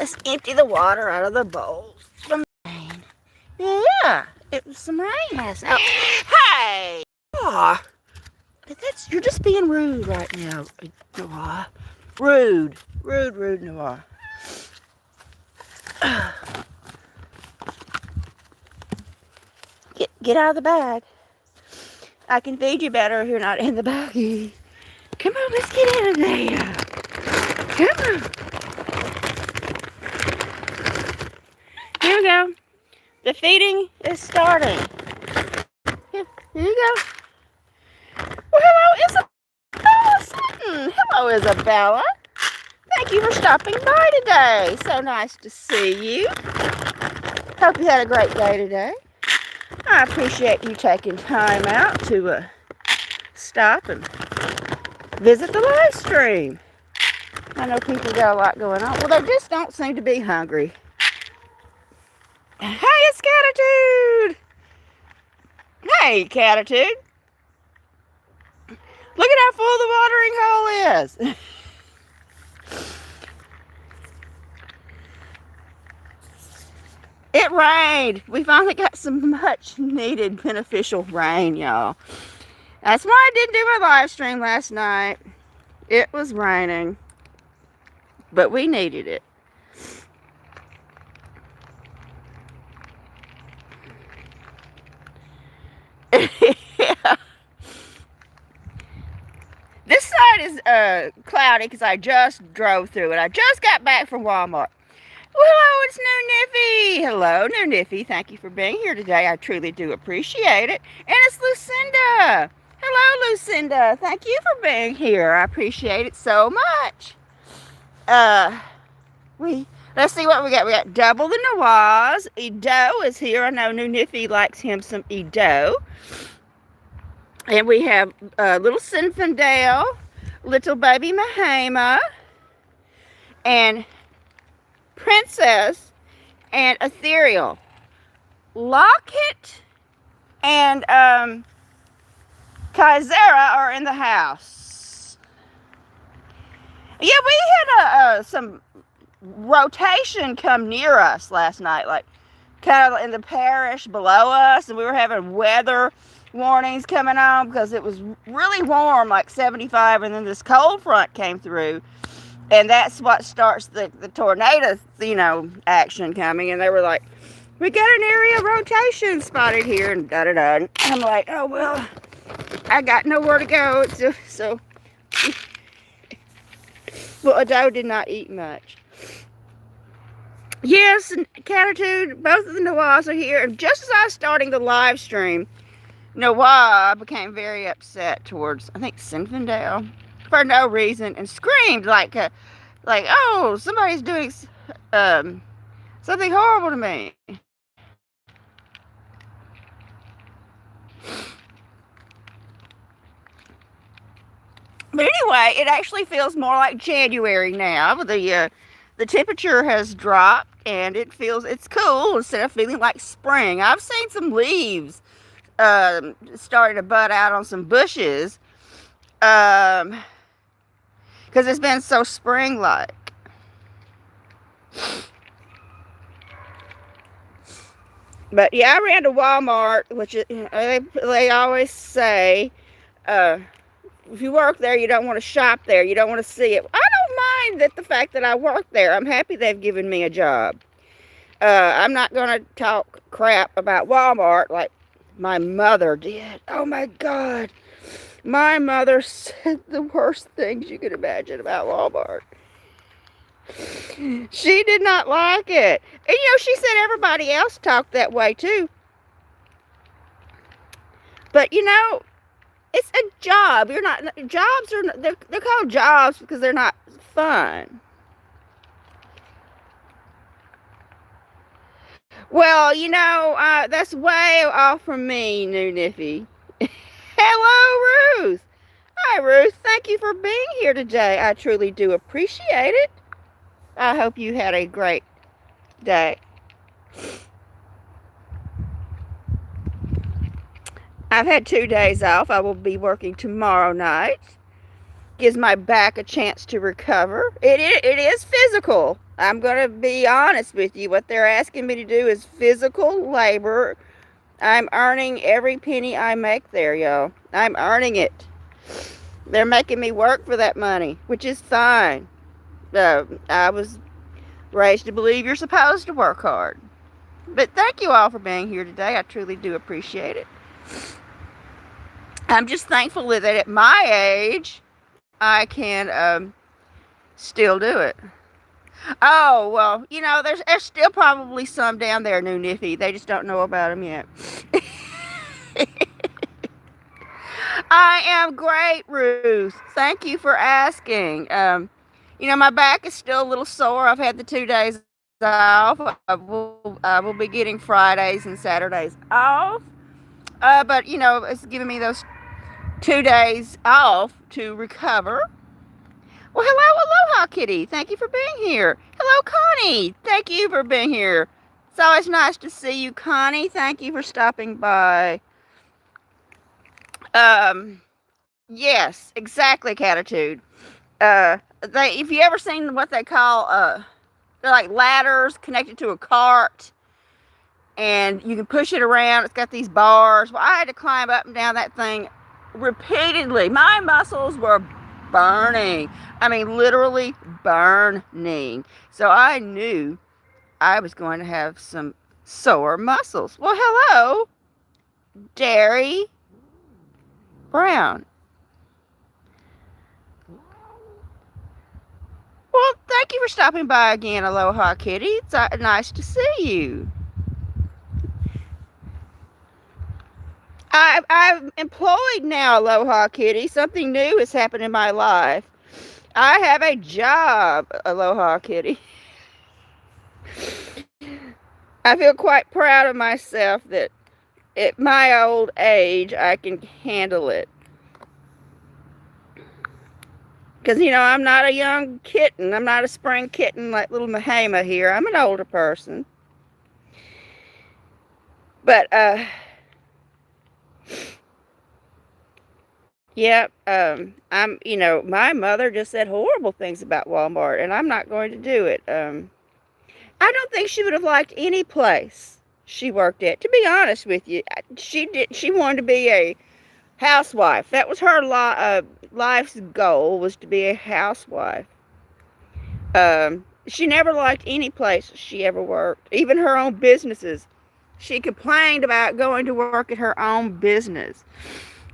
Let's empty the water out of the bowl from rain. Yeah, it was some rain last night. Hey! Aw, you're just being rude right now, Noah. Rude. Rude, Noah. Get out of the bag. I can feed you better if you're not in the baggie. Come on, let's get out of there. Come on. Here we go. The feeding is starting. Here you go. Well, hello, Isabella Sutton. Hello, Isabella. Thank you for stopping by today. So nice to see you. Hope you had a great day today. I appreciate you taking time out to stop and visit the live stream. I know people got a lot going on. Well, they just don't seem to be hungry. Hey, it's Catitude. Hey, Catitude. Look at how full the watering hole is. It rained. We finally got some much needed beneficial rain, y'all. That's why I didn't do my live stream last night. It was raining. But we needed it. Yeah. This side is cloudy because I just drove through it. I just got back from Walmart. Well, hello, it's New Niffy. Hello, New Niffy. Thank you for being here today. I truly do appreciate it. And it's Lucinda. Hello, Lucinda. Thank you for being here. I appreciate it so much. Let's see what we got. We got double the Nawaz. Edo is here. I know New Niffy likes him some Edo. And we have little Sinfandale, little baby Mahama, and Princess, and Ethereal. Locket and Kaizera are in the house. Yeah, we had some rotation come near us last night, like kind of in the parish below us, and we were having weather warnings coming on because it was really warm, like 75, and then this cold front came through, and that's what starts the tornado, action coming. And they were like, we got an area rotation spotted here, and da-da-da. And I'm like, oh, well, I got nowhere to go. So well, Ado did not eat much. Yes, and Catitude, both of the Nawaz are here. And just as I was starting the live stream, Noah became very upset towards, I think, Sinfandale for no reason, and screamed like, oh, somebody's doing something horrible to me. But anyway, it actually feels more like January now. The temperature has dropped, and it's cool instead of feeling like spring. I've seen some leaves starting to bud out on some bushes because it's been so spring-like. But yeah, I ran to Walmart, which they always say, if you work there, you don't want to shop there. You don't want to see it. I don't mind the fact that I work there. I'm happy they've given me a job. I'm not going to talk crap about Walmart like my mother did. Oh my God. My mother said the worst things you could imagine about Walmart. She did not like it. And she said everybody else talked that way too. But it's a job. They're called jobs because they're not fun. Well, that's way off from me, New Niffy. Hello, Ruth. Hi, Ruth. Thank you for being here today. I truly do appreciate it. I hope you had a great day. I've had 2 days off. I will be working tomorrow night. gives my back a chance to recover. It is physical. I'm going to be honest with you. What they're asking me to do is physical labor. I'm earning every penny I make there, y'all. I'm earning it. They're making me work for that money, which is fine. I was raised to believe you're supposed to work hard. But thank you all for being here today. I truly do appreciate it. I'm just thankful that at my age, I can still do it. Oh, well, there's still probably some down there, New Niffy. They just don't know about them yet. I am great, Ruth. Thank you for asking. My back is still a little sore. I've had the 2 days off. I will be getting Fridays and Saturdays off. But, it's giving me those 2 days off to recover. Well, hello, aloha, Kitty. Thank you for being here. Hello, Connie. Thank you for being here. It's always nice to see you, Connie. Thank you for stopping by. Yes, exactly, Catitude. If you ever seen what they call, they're like ladders connected to a cart, and you can push it around. It's got these bars. Well, I had to climb up and down that thing repeatedly. My muscles were burning. I mean, literally burning. So I knew I was going to have some sore muscles. Well, hello, Derry Brown. Well, thank you for stopping by again, Aloha Kitty. It's nice to see you. I'm employed now, Aloha Kitty. Something new has happened in my life. I have a job, Aloha Kitty. I feel quite proud of myself that at my old age, I can handle it. Because, I'm not a young kitten. I'm not a spring kitten like little Mahama here. I'm an older person. But, yeah, my mother just said horrible things about Walmart, and I'm not going to do it. I don't think she would have liked any place she worked at. To be honest with you, she wanted to be a housewife. That was her life's goal, was to be a housewife. She never liked any place she ever worked, even her own businesses. She complained about going to work at her own business.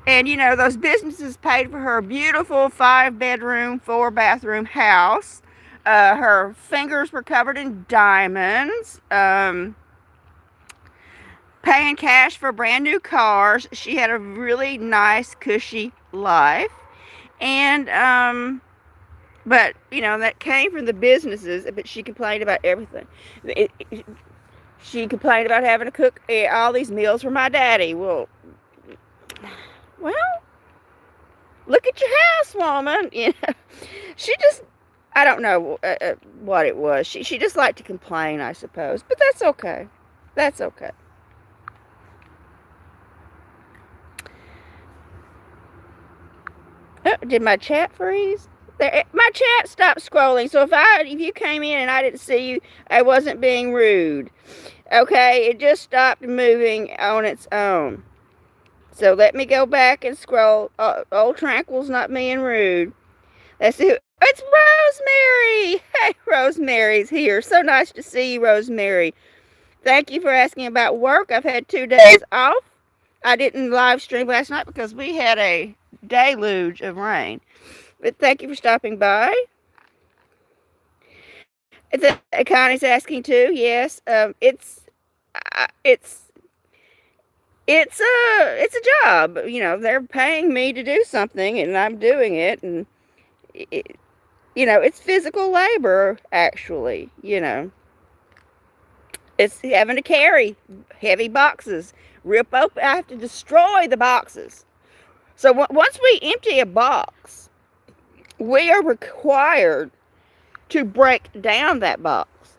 And, those businesses paid for her beautiful 5-bedroom, 4-bathroom house. Her fingers were covered in diamonds. Paying cash for brand new cars. She had a really nice, cushy life. And, but, that came from the businesses, but she complained about everything. She complained about having to cook all these meals for my daddy. Well, look at your house, woman. She just, I don't know what it was. She just liked to complain, I suppose. But that's okay. That's okay. Oh, did my chat freeze? My chat stopped scrolling. So if you came in and I didn't see you, I wasn't being rude. Okay, it just stopped moving on its own. So let me go back and scroll. Old Tranquil's not being rude. Let's see. It's Rosemary. Hey, Rosemary's here. So nice to see you, Rosemary. Thank you for asking about work. I've had 2 days off. I didn't live stream last night because we had a deluge of rain. But thank you for stopping by. Connie's asking too. Yes, it's a job. They're paying me to do something, and I'm doing it, and it's physical labor. Actually, it's having to carry heavy boxes, rip open. I have to destroy the boxes. So once we empty a box, we are required to break down that box.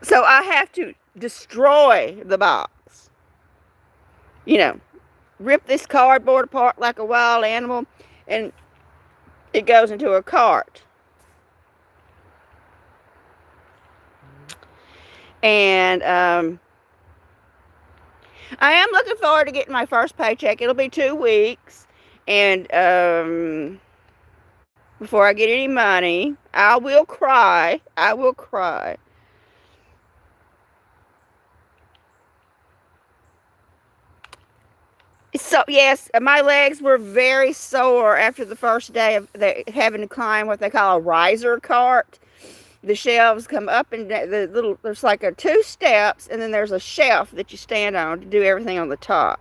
So I have to destroy the box. Rip this cardboard apart like a wild animal and it goes into a cart. And I am looking forward to getting my first paycheck. It'll be 2 weeks. And before I get any money, I will cry. I will cry. So yes, my legs were very sore after the first day of having to climb what they call a riser cart. The shelves come up and the little, there's like 2 steps, and then there's a shelf that you stand on to do everything on the top.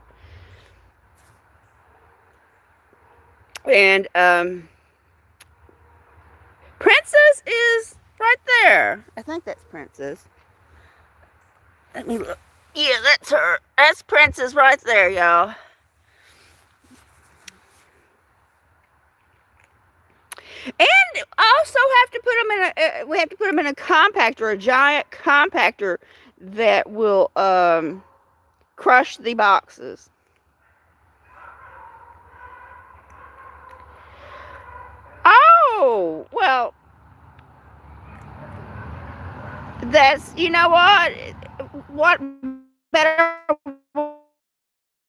And Princess is right there. I think that's Princess. Let me look. Yeah, that's her. That's Princess right there, y'all. And also have to put them in a. We have to put them in a compactor, a giant compactor that will crush the boxes. Oh well, that's, you know what better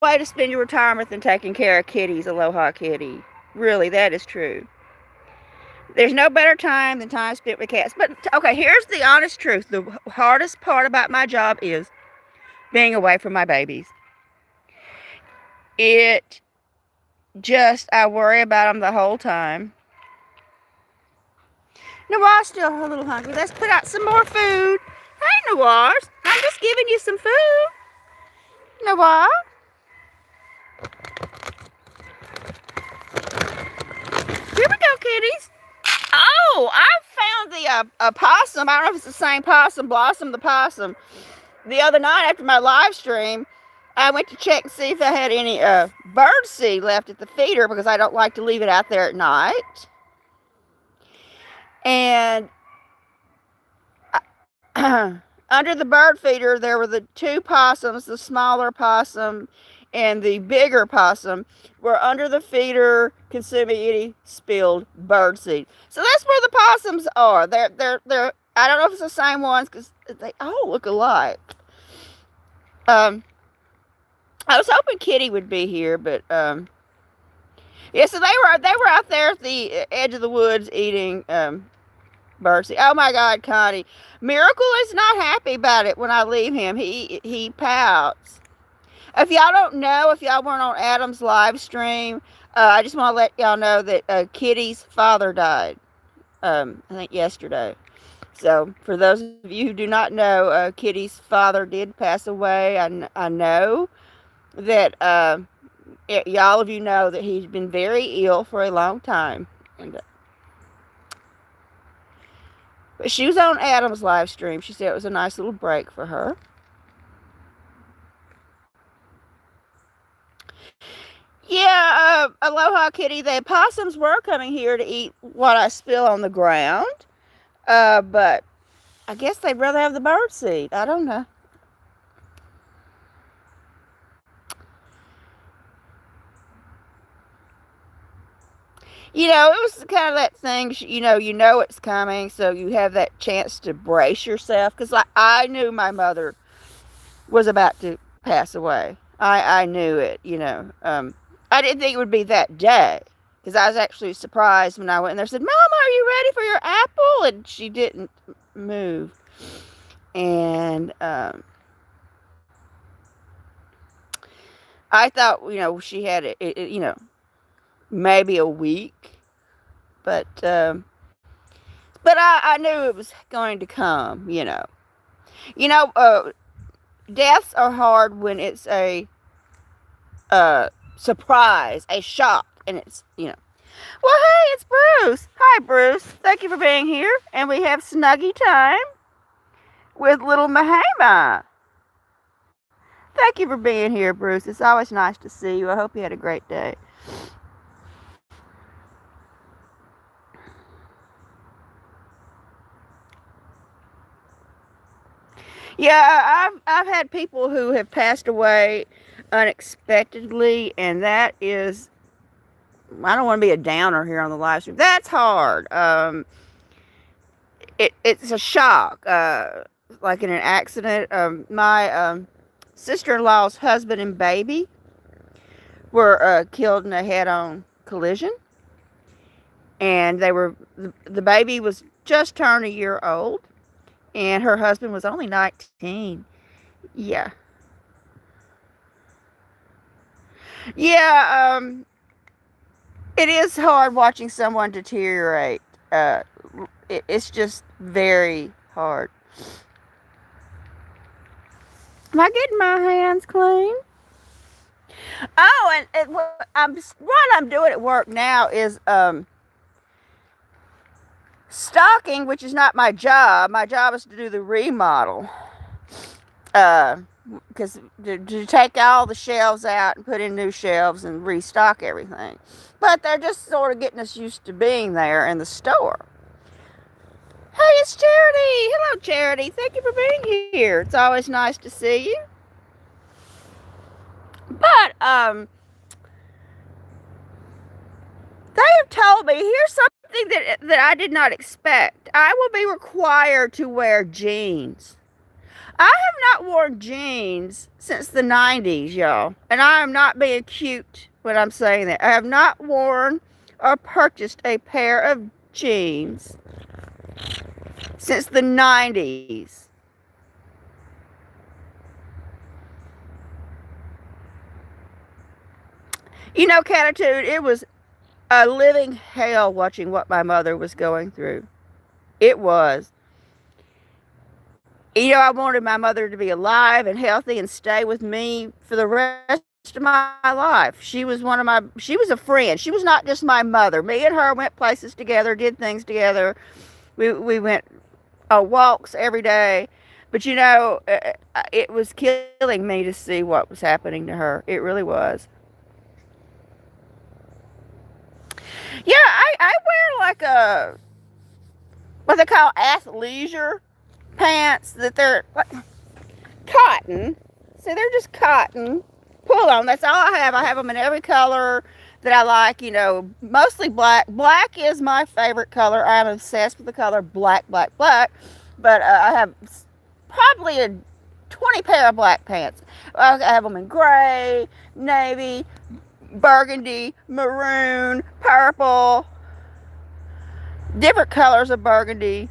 way to spend your retirement than taking care of kitties. Aloha kitty. Really, that is true. There's no better time than time spent with cats. But okay, here's the honest truth. The hardest part about my job is being away from my babies. It just, I worry about them the whole time. Noir's still a little hungry. Let's put out some more food. Hey, Noirs, I'm just giving you some food. Noir. Here we go, kitties. Oh, I found the possum. I don't know if it's the same possum, Blossom the possum. The other night after my live stream, I went to check and see if I had any bird seed left at the feeder, because I don't like to leave it out there at night. And under the bird feeder, there were the 2 possums, the smaller possum and the bigger possum, were under the feeder consuming any spilled bird seed. So that's where the possums are. They're I don't know if it's the same ones, because they all look alike. I was hoping Kitty would be here, but yeah. So they were out there at the edge of the woods eating birdseed. Oh my God, Connie! Miracle is not happy about it when I leave him. He pouts. If y'all don't know, if y'all weren't on Adam's live stream, I just want to let y'all know that Kitty's father died. I think yesterday. So for those of you who do not know, Kitty's father did pass away. I know that y'all of you know that he's been very ill for a long time. And but she was on Adam's live stream. She said it was a nice little break for her. Yeah, Aloha Kitty. The possums were coming here to eat what I spill on the ground. But I guess they'd rather have the bird seed. I don't know. You know, it was kind of that thing, you know it's coming, so you have that chance to brace yourself. Because like, I knew my mother was about to pass away. I knew it, I didn't think it would be that day. Because I was actually surprised when I went in there and said, Mama, are you ready for your apple? And she didn't move. And I thought, she had it, maybe a week. But I knew it was going to come, deaths are hard when it's a surprise, a shock, and it's, Well, hey, it's Bruce. Hi, Bruce. Thank you for being here. And we have Snuggy time with little Mahama. Thank you for being here, Bruce. It's always nice to see you. I hope you had a great day. Yeah, I've had people who have passed away unexpectedly, and that is I don't want to be a downer here on the live stream. That's hard. It's a shock. Like in an accident. My sister-in-law's husband and baby were killed in a head-on collision, and the baby was just turned a year old, and her husband was only 19. Yeah. Yeah, it is hard watching someone deteriorate. It's just very hard. Am I getting my hands clean? Oh, and what I'm doing at work now is stocking, which is not my job. My job is to do the remodel. Because to take all the shelves out and put in new shelves and restock everything. But they're just sort of getting us used to being there in the store. Hey, it's Charity. Hello, Charity. Thank you for being here. It's always nice to see you. But they have told me, here's something that I did not expect. I will be required to wear jeans. I have not worn jeans since the 90s, y'all. And I am not being cute when I'm saying that. I have not worn or purchased a pair of jeans since the 90s. You know, Catitude, it was a living hell watching what my mother was going through. It was. You know, I wanted my mother to be alive and healthy and stay with me for the rest of my life. She was a friend. She was not just my mother. Me and her went places together, did things together. We went walks every day. But, you know, it was killing me to see what was happening to her. It really was. Yeah, I wear like what they call athleisure pants, that they're like cotton. See, they're just cotton. Pull on. That's all I have. I have them in every color that I like, you know, mostly black. Black is my favorite color. I'm obsessed with the color black, black, black. But I have probably a 20 pair of black pants. I have them in gray, navy, burgundy, maroon, purple, different colors of burgundy.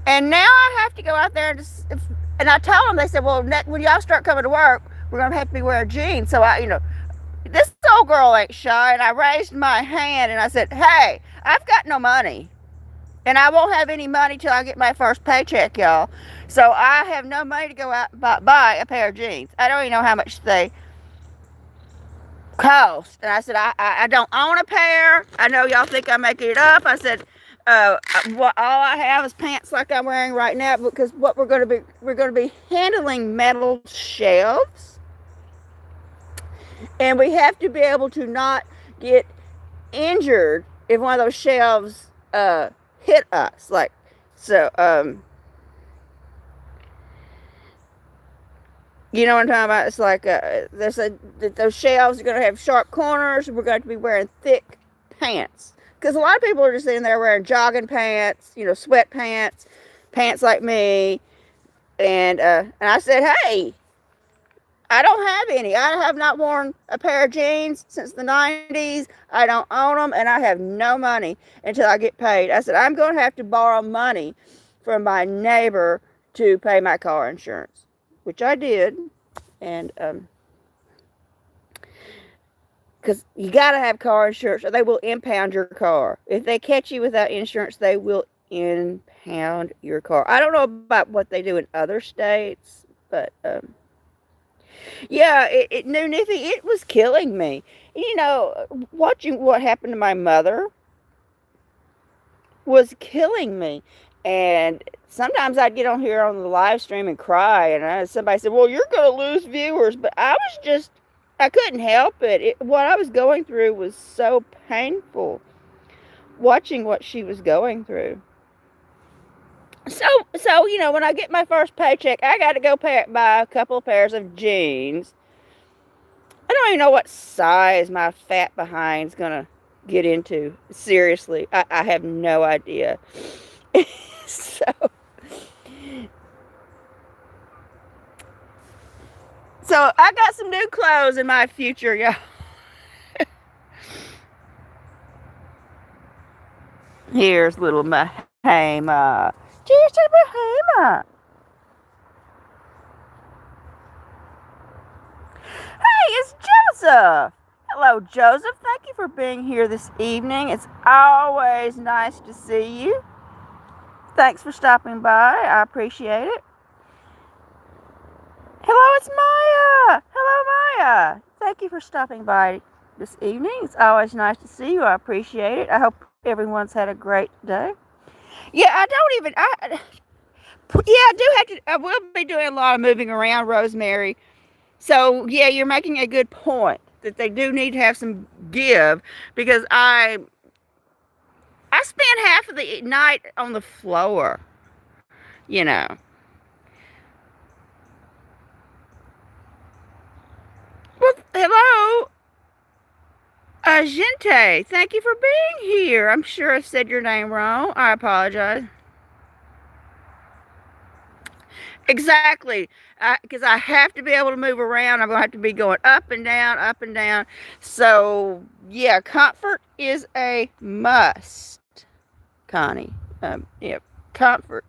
And now I have to go out there and I told them, they said, well, when y'all start coming to work, we're going to have to be wearing jeans. So this old girl ain't shy, and I raised my hand and I said, hey, I've got no money. And I won't have any money till I get my first paycheck, y'all. So I have no money to go out and buy a pair of jeans. I don't even know how much they cost. And I said, I don't own a pair. I know y'all think I'm making it up. I said, all I have is pants like I'm wearing right now, because what we're going to be handling metal shelves, and we have to be able to not get injured if one of those shelves hit us. Like, so you know what I'm talking about? It's like those shelves are going to have sharp corners. We're going to be wearing thick pants. Because a lot of people are just sitting there wearing jogging pants, you know, sweatpants, pants like me. And I said, hey, I don't have any. I have not worn a pair of jeans since the 90s. I don't own them, and I have no money until I get paid. I said, I'm going to have to borrow money from my neighbor to pay my car insurance, which I did. And because you got to have car insurance, or they will impound your car. If they catch you without insurance, they will impound your car. I don't know about what they do in other states, but yeah, New Niffy, it was killing me. You know, watching what happened to my mother was killing me. And sometimes I'd get on here on the live stream and cry, and somebody said, well, you're going to lose viewers. But I couldn't help it. What I was going through was so painful, watching what she was going through. So you know, when I get my first paycheck, I got to go buy a couple of pairs of jeans. I don't even know what size my fat behind's going to get into. Seriously, I have no idea. so, so I got some new clothes in my future, y'all. Here's little Mahama. Cheers to Mahama. Hey, it's Joseph. Hello, Joseph. Thank you for being here this evening. It's always nice to see you. Thanks for stopping by. I appreciate it. Hello, it's Maya. Hello, Maya. Thank you for stopping by this evening. It's always nice to see you. I appreciate it. I hope everyone's had a great day. Yeah, I do have to, I will be doing a lot of moving around, Rosemary. So, yeah, you're making a good point that they do need to have some give, because I spent half of the night on the floor, you know. Well, hello, Gente. Thank you for being here. I'm sure I said your name wrong. I apologize. Exactly. Because I have to be able to move around. I'm going to have to be going up and down, up and down. So, yeah, comfort is a must, Connie. Yeah, comfort.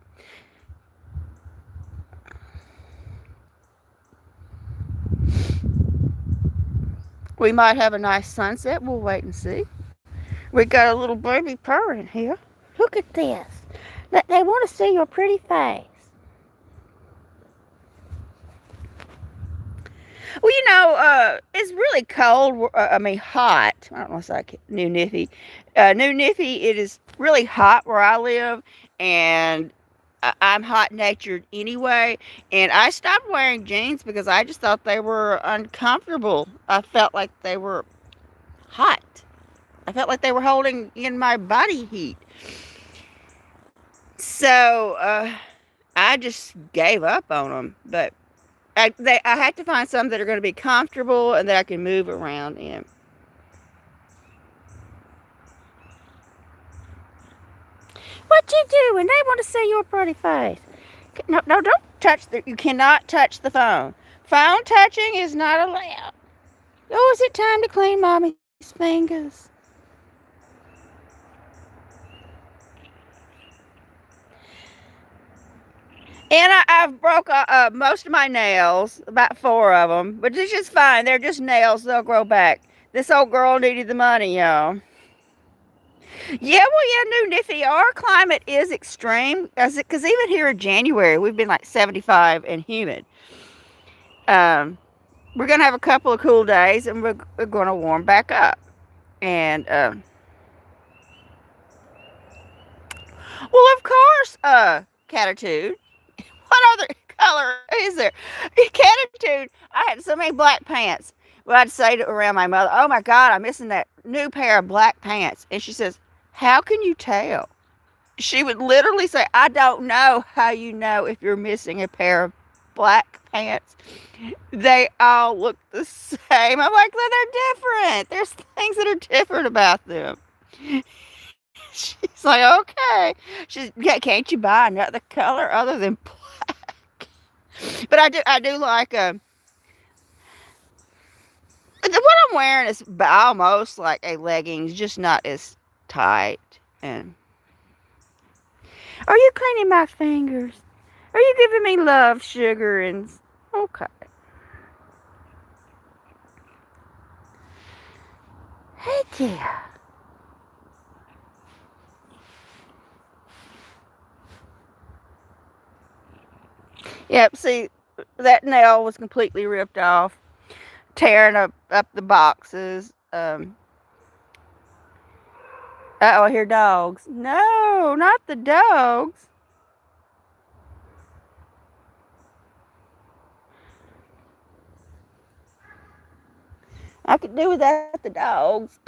We might have a nice sunset. We'll wait and see. We got a little baby purring here. Look at this. They want to see your pretty face. Well, it's really cold. Hot. I don't know if it's like New Niffy. New Niffy, it is really hot where I live, and I'm hot-natured anyway. And I stopped wearing jeans because I just thought they were uncomfortable. I felt like they were hot. I felt like they were holding in my body heat. So I just gave up on them. But I had to find some that are going to be comfortable and that I can move around in. What you doing? They want to see your pretty face. No, don't touch you cannot touch the phone. Phone touching is not allowed. Oh, is it time to clean mommy's fingers? And I've broke most of my nails, about 4 of them, but it's just fine. They're just nails. They'll grow back. This old girl needed the money, y'all. Yeah, New Niffy. Our climate is extreme, because even here in January, we've been like 75 and humid. We're going to have a couple of cool days, and we're going to warm back up. And, well, of course, Catitude. What other color is there? Catitude. I had so many black pants. Well, I'd say to around my mother, oh my God, I'm missing that new pair of black pants. And she says, how can you tell? She would literally say, I don't know how you know if you're missing a pair of black pants. They all look the same. I'm like, well, they're different. There's things that are different about them. She's like, okay. She's, yeah, can't you buy another color other than black? But I do like what I'm wearing is almost like a leggings, just not as tight. And are you cleaning my fingers? Are you giving me love, sugar? And okay. Heck yeah. Yep, see, that nail was completely ripped off, tearing up the boxes. I hear dogs. No, not the dogs. I could do without the dogs.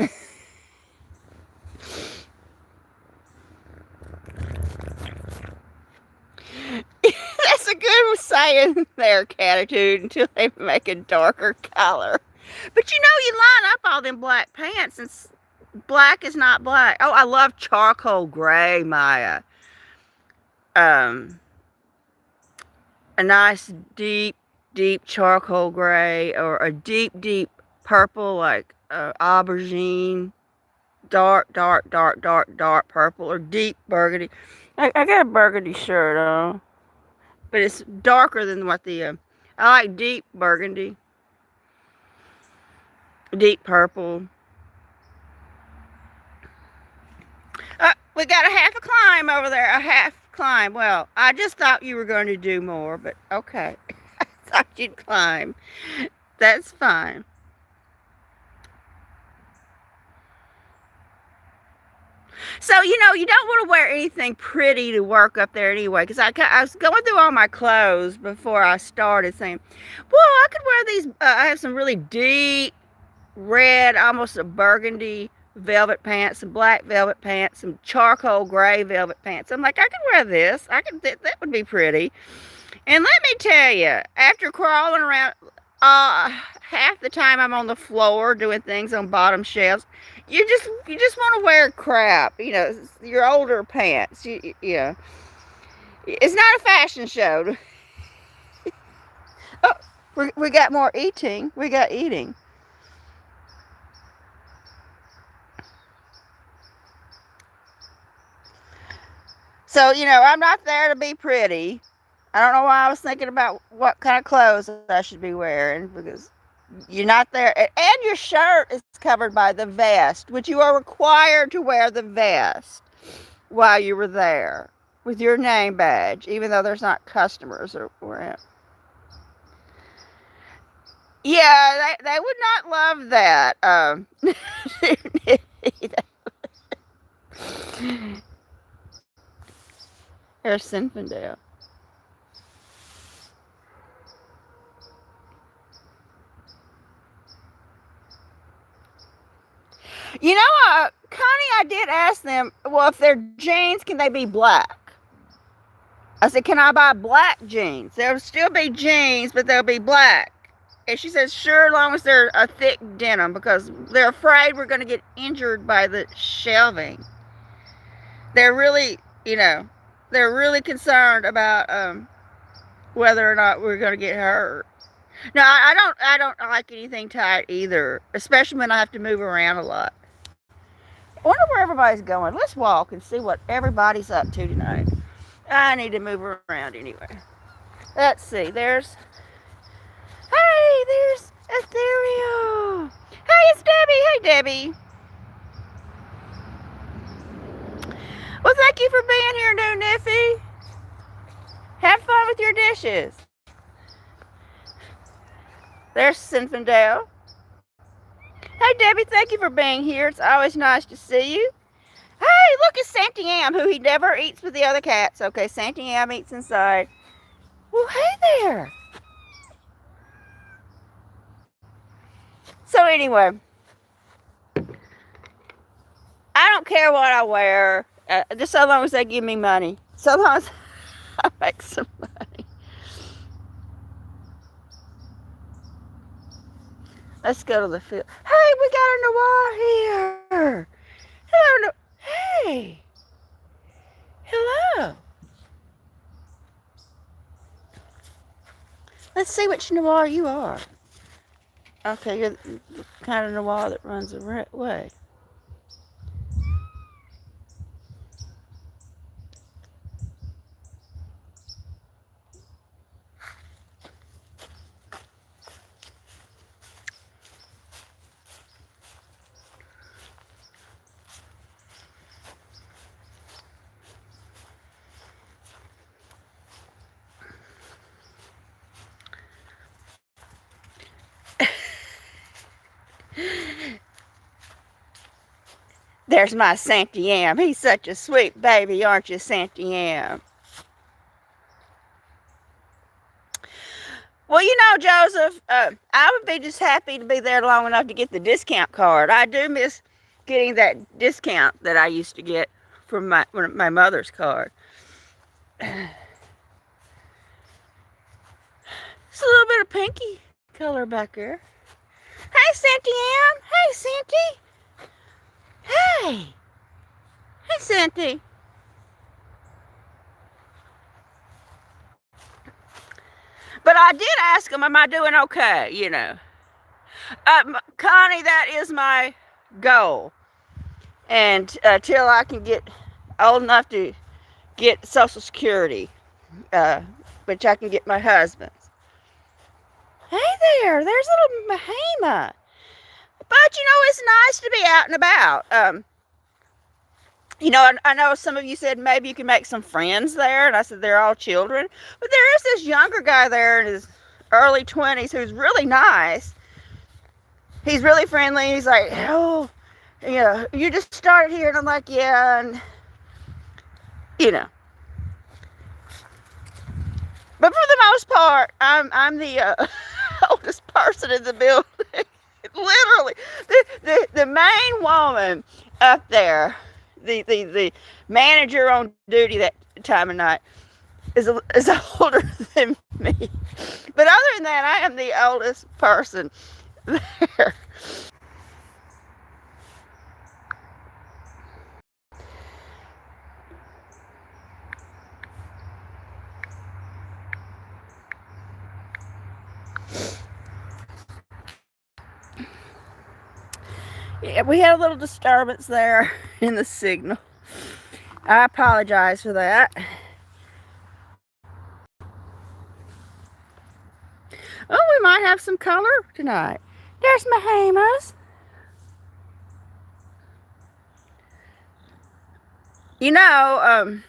That's a good saying there, Catitude, until they make a darker color. But you line up all them black pants and black is not black. Oh, I love charcoal gray, Maya. Um, a nice deep charcoal gray, or a deep purple, like aubergine, dark purple, or deep burgundy. I got a burgundy shirt on, but it's darker than what I like deep burgundy, deep purple. We got a half a climb over there, a half climb. Well, I just thought you were going to do more, but okay. I thought you'd climb. That's fine. So, you don't want to wear anything pretty to work up there anyway. Because I was going through all my clothes before I started saying, well, I could wear these. I have some really deep red, almost a burgundy velvet pants, some black velvet pants, some charcoal gray velvet pants. I'm like, I could wear this. That would be pretty. And let me tell you, after crawling around, half the time I'm on the floor doing things on bottom shelves. You just want to wear crap, your older pants. It's not a fashion show. Oh, we got more eating. We got eating. So, I'm not there to be pretty. I don't know why I was thinking about what kind of clothes I should be wearing, because you're not there. And your shirt is covered by the vest, which you are required to wear the vest while you were there with your name badge, even though there's not customers around. Yeah, they would not love that. There's Sinfandel. Connie, I did ask them, well, if they're jeans, can they be black? I said, can I buy black jeans? There'll still be jeans, but they'll be black. And she says, sure, as long as they're a thick denim, because they're afraid we're going to get injured by the shelving. They're really, they're really concerned about whether or not we're going to get hurt. No, I don't like anything tight either, especially when I have to move around a lot. I wonder where everybody's going. Let's walk and see what everybody's up to tonight. I need to move around anyway. Let's see. There's Ethereal. Hey, it's Debbie. Hey, Debbie. Well, thank you for being here, new Niffy. Have fun with your dishes. There's Sinfandel. Hey, Debbie, thank you for being here. It's always nice to see you. Hey, look, it's Santy Am, who he never eats with the other cats. Okay, Santy Am eats inside. Well, hey there. So anyway, I don't care what I wear, just so long as they give me money. So long as I make some money. Let's go to the field. Hey, we got a Noir here. Hello, hey. Hello. Let's see which Noir you are. Okay, you're the kind of Noir that runs away. There's my Santy Am. He's such a sweet baby, aren't you, Santy Am? Well, Joseph, I would be just happy to be there long enough to get the discount card. I do miss getting that discount that I used to get from my mother's card. It's a little bit of pinky color back there. Hey, Santy Ann. Hey, Santy. Hey, hey, Cynthia. But I did ask him, am I doing okay? Connie, that is my goal. And till I can get old enough to get Social Security, uh, which I can get my husband's. Hey there, there's little Mahima. But it's nice to be out and about. I know some of you said maybe you can make some friends there, and I said they're all children. But there is this younger guy there in his early 20s who's really nice. He's really friendly. He's like, oh, you just started here, and I'm like, yeah, and you know. But for the most part, I'm the oldest person in the building. Literally, the main woman up there, the manager on duty that time of night is older than me. But other than that, I am the oldest person there. Yeah, we had a little disturbance there in the signal. I apologize for that. Oh, we might have some color tonight. There's Mahamas. You know,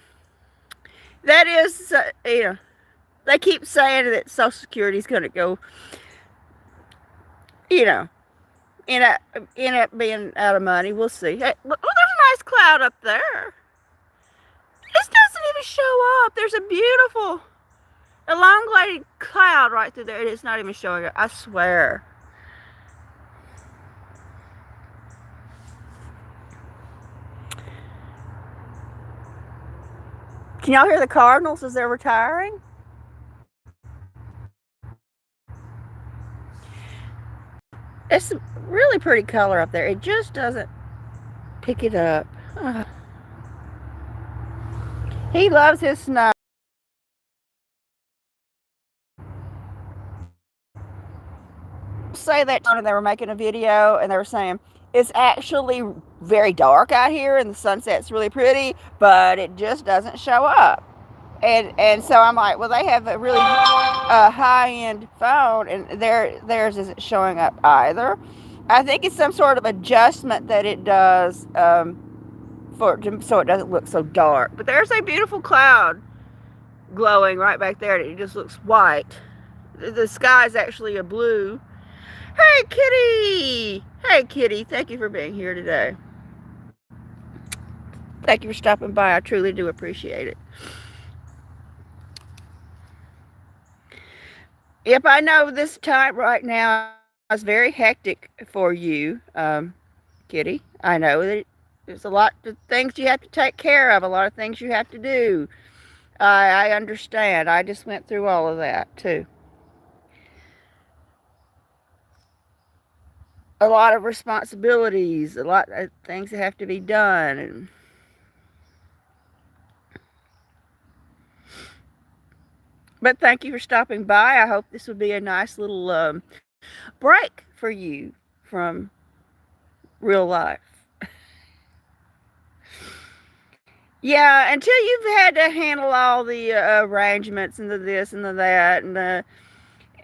that is, they keep saying that Social Security is going to go, you know, end up being out of money. We'll see. Hey, look, oh, there's a nice cloud up there. This doesn't even show up. There's a beautiful, elongated cloud right through there. It's not even showing up. I swear. Can y'all hear the Cardinals as they're retiring? It's a really pretty color up there. It just doesn't pick it up. He loves his snow. Say that they were making a video and they were saying it's actually very dark out here and the sunset's really pretty, but it just doesn't show up. And so I'm like, well, they have a really high end phone, and theirs isn't showing up either. I think it's some sort of adjustment that it does so it doesn't look so dark. But there's a beautiful cloud glowing right back there. It just looks white. The sky is actually a blue. Hey, Kitty! Hey, Kitty! Thank you for being here today. Thank you for stopping by. I truly do appreciate it. Yep, I know this time right now is very hectic for you, Kitty. I know that there's a lot of things you have to take care of, a lot of things you have to do. I understand. I just went through all of that too. A lot of responsibilities, a lot of things that have to be done, and but thank you for stopping by. I hope this would be a nice little break for you from real life. Yeah, until you've had to handle all the arrangements and the this and the that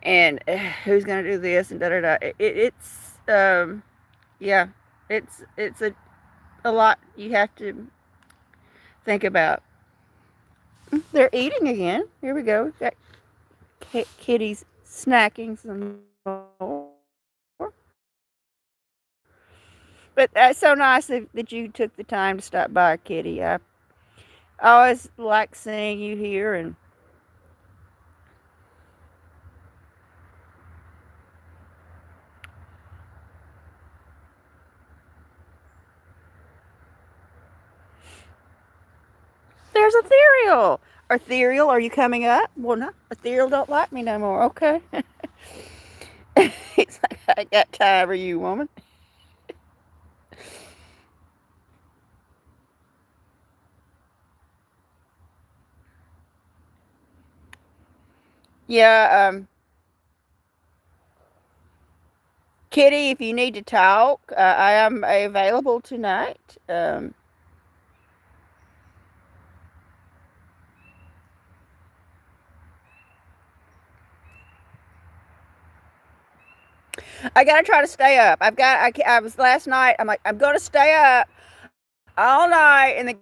and who's gonna do this and da da da. It's yeah, it's a lot you have to think about. They're eating again. Here we go. We've got kitties snacking some more. But that's so nice that you took the time to stop by, Kitty. I always like seeing you here, and there's Ethereal. Ethereal, are you coming up? Well, no, Ethereal don't like me no more. Okay. He's like, I got time for you, woman. Yeah, Kitty, if you need to talk, I am available tonight. I gotta try to stay up. I was last night. I'm like, I'm gonna stay up all night and then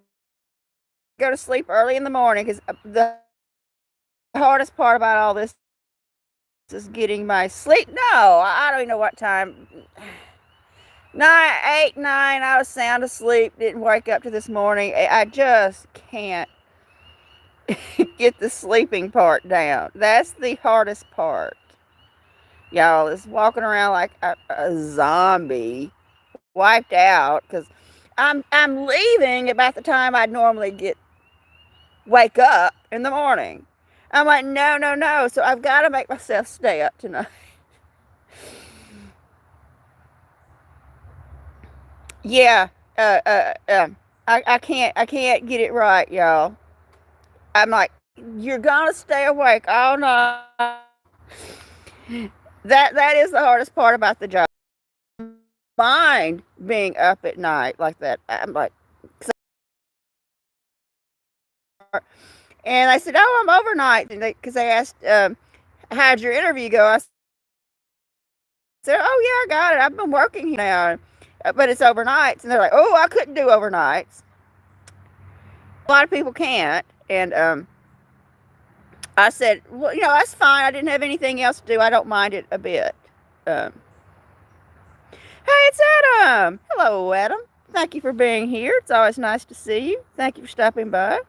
go to sleep early in the morning because the hardest part about all this is getting my sleep. No, I don't even know what time. 9, 8, 9. I was sound asleep. Didn't wake up to this morning. I just can't get the sleeping part down. That's the hardest part. Y'all is walking around like a zombie, wiped out because I'm leaving about the time I'd normally get wake up in the morning. I'm like, no, no, no. So I've got to make myself stay up tonight. Yeah, uh, uh, uh, I can't get it right, y'all. I'm like, you're gonna stay awake all night. That is the hardest part about the job. Mind being up at night like that. I'm like, and I said, oh, I'm overnight, and because they asked, how'd your interview go? I said, oh yeah, I got it. I've been working here now, but it's overnights, and they're like, oh, I couldn't do overnights. A lot of people can't, and I said, well, that's fine. I didn't have anything else to do. I don't mind it a bit. Um, hey, it's Adam. Hello, Adam. Thank you for being here. It's always nice to see you. Thank you for stopping by.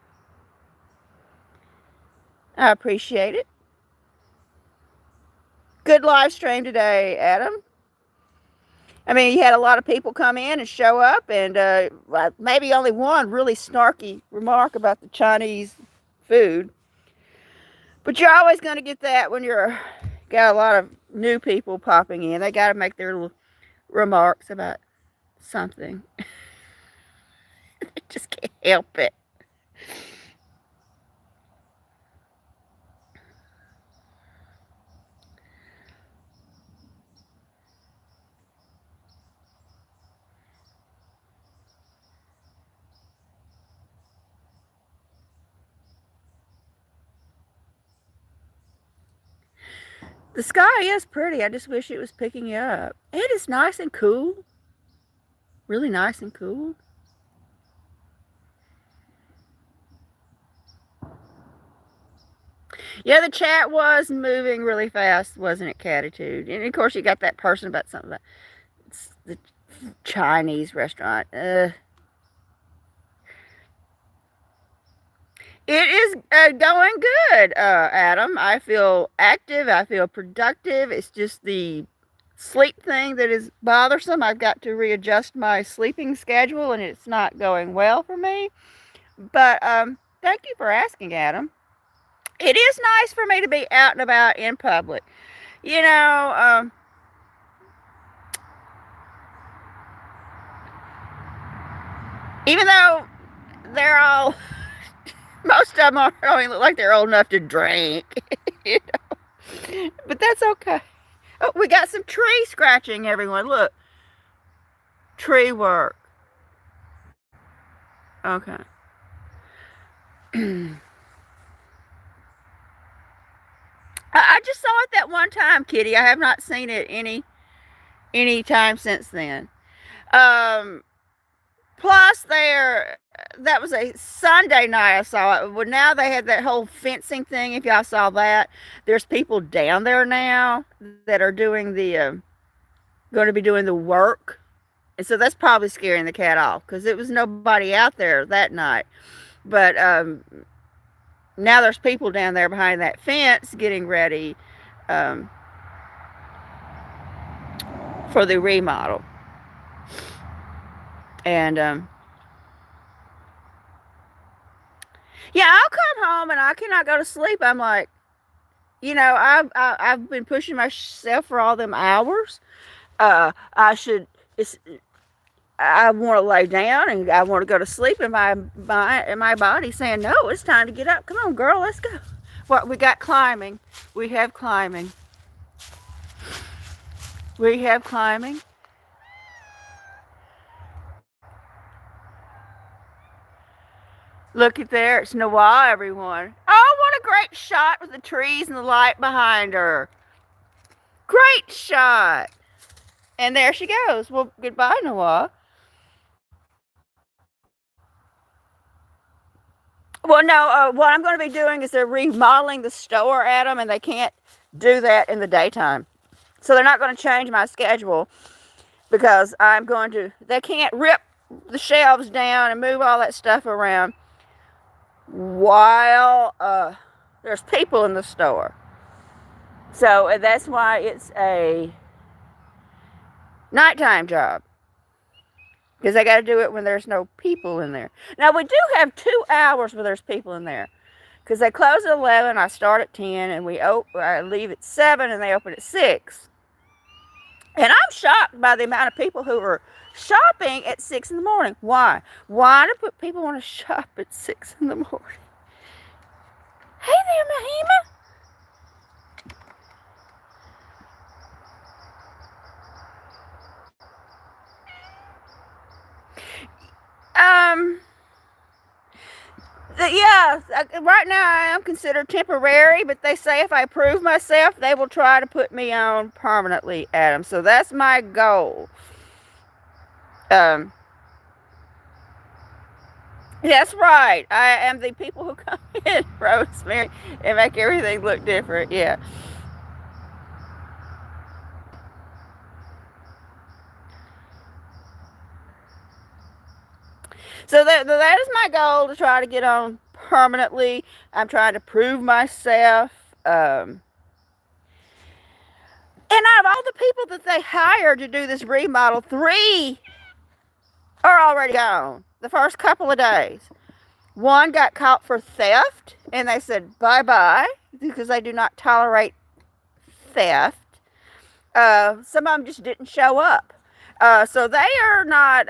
I appreciate it. Good live stream today, Adam. I mean, you had a lot of people come in and show up, and maybe only one really snarky remark about the Chinese food. But you're always going to get that when you're got a lot of new people popping in. They got to make their little remarks about something. They just can't help it. The sky is pretty. I just wish it was picking up. It is nice and cool. Really nice and cool. Yeah, the chat was moving really fast, wasn't it, Catitude? And of course, you got that person about something about the Chinese restaurant. It is going good, Adam. I feel active. I feel productive. It's just the sleep thing that is bothersome. I've got to readjust my sleeping schedule, and it's not going well for me. But thank you for asking, Adam. It is nice for me to be out and about in public. You know, even though they're all, most of them don't even look like they're old enough to drink. You know? But that's okay. Oh, we got some tree scratching, everyone. Look, tree work. Okay. I just saw it that one time, Kitty. I have not seen it any time since then. Um, plus, that was a Sunday night I saw it. Well, now they had that whole fencing thing. If y'all saw that, there's people down there now that are doing going to be doing the work, and so that's probably scaring the cat off because it was nobody out there that night. But now there's people down there behind that fence getting ready um, for the remodel. And yeah, I'll come home and I cannot go to sleep. I'm like, I've been pushing myself for all them hours. I should. I want to lay down and I want to go to sleep, and my body saying, no, it's time to get up. Come on, girl, let's go. What we got climbing. We have climbing. We have climbing. Look at there. It's Noah, everyone. Oh, what a great shot with the trees and the light behind her. Great shot. And there she goes. Well, goodbye, Noah. Well, no, what I'm going to be doing is they're remodeling the store, Adam, and they can't do that in the daytime. So they're not going to change my schedule because they can't rip the shelves down and move all that stuff around while there's people in the store. So that's why it's a nighttime job. Because they got to do it when there's no people in there. Now, we do have 2 hours where there's people in there. Because they close at 11, I start at 10, and I leave at 7, and they open at 6. And I'm shocked by the amount of people who are shopping at 6 in the morning. Why? Why do people want to shop at 6 in the morning? Hey there, Mahima. Yeah, right now I am considered temporary, but they say if I prove myself, they will try to put me on permanently, Adam. So that's my goal. That's right. I am the people who come in, Rosemary, and make everything look different. Yeah. So that is my goal, to try to get on permanently. I'm trying to prove myself. And out of all the people that they hired to do this remodel, 3 are already gone the first couple of days. 1 got caught for theft, and they said bye-bye because they do not tolerate theft. Some of them just didn't show up. So they are not,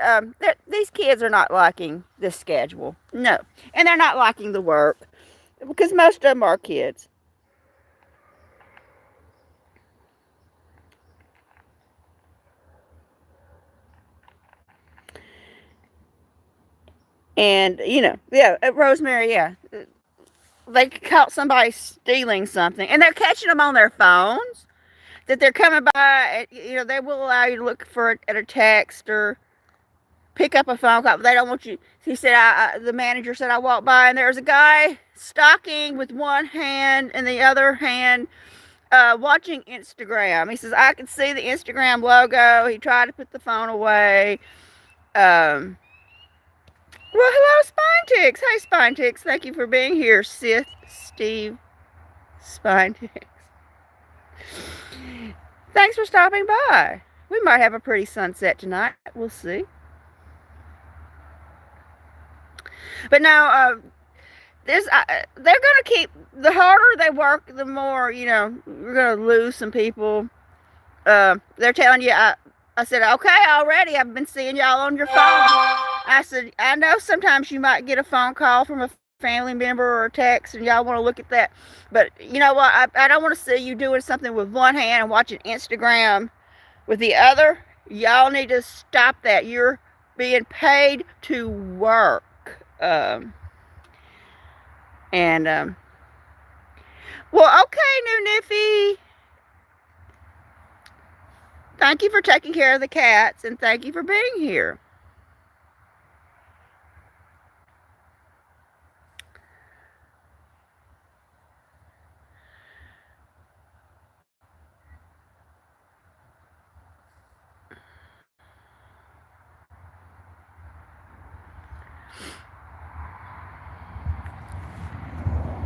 these kids are not liking this schedule. No. And they're not liking the work because most of them are kids. And, Rosemary, yeah. They caught somebody stealing something, and they're catching them on their phones. That they're coming by, they will allow you to look for it at a text or pick up a phone call. But they don't want you. He said, the manager said, I walked by and there's a guy stalking with one hand and the other hand watching Instagram. He says, I could see the Instagram logo. He tried to put the phone away. Well, hello, Spine Hey, Spine Thank you for being here, Steve Spine Thanks for stopping by. We might have a pretty sunset tonight. We'll see. But now, they're going to keep, the harder they work, the more, we're going to lose some people. They're telling you, I said, okay, already. I've been seeing y'all on your phone. I said, I know sometimes you might get a phone call from a family member or a text and y'all want to look at that. But you know what? I don't want to see you doing something with one hand and watching Instagram with the other. Y'all need to stop that. You're being paid to work. Well, okay, New Niffy. Thank you for taking care of the cats, and thank you for being here.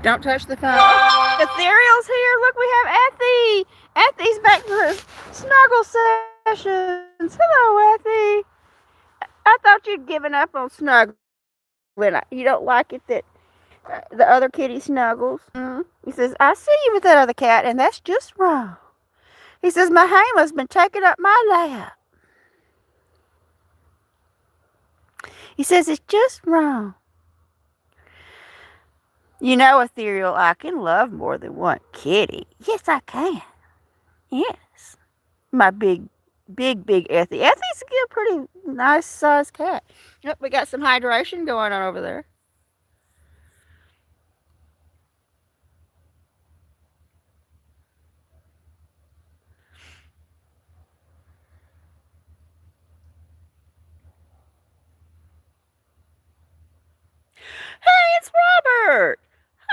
Don't touch the phone. Ethereal's here. Look, we have Ethy. Ethy's back for his snuggle sessions. Hello, Ethy. I thought you'd given up on snuggling. You don't like it that the other kitty snuggles. He says, I see you with that other cat, and that's just wrong. He says, Mahama's been taking up my lap. He says, it's just wrong. You know, Ethereal, I can love more than one kitty. Yes, I can. Yes. My big Effie. Effie's a pretty nice sized cat. Yep, we got some hydration going on over there. Hey, it's Robert.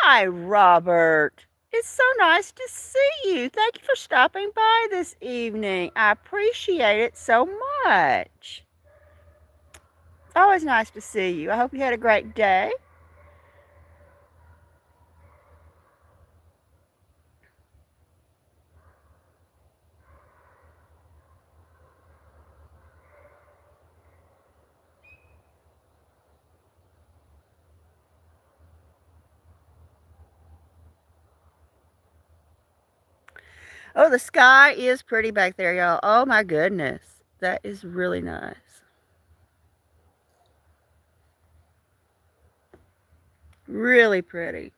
Hi, Robert. It's so nice to see you. Thank you for stopping by this evening. I appreciate it so much. It's always nice to see you. I hope you had a great day. Oh, the sky is pretty back there, y'all. Oh my goodness. That is really nice. Really pretty.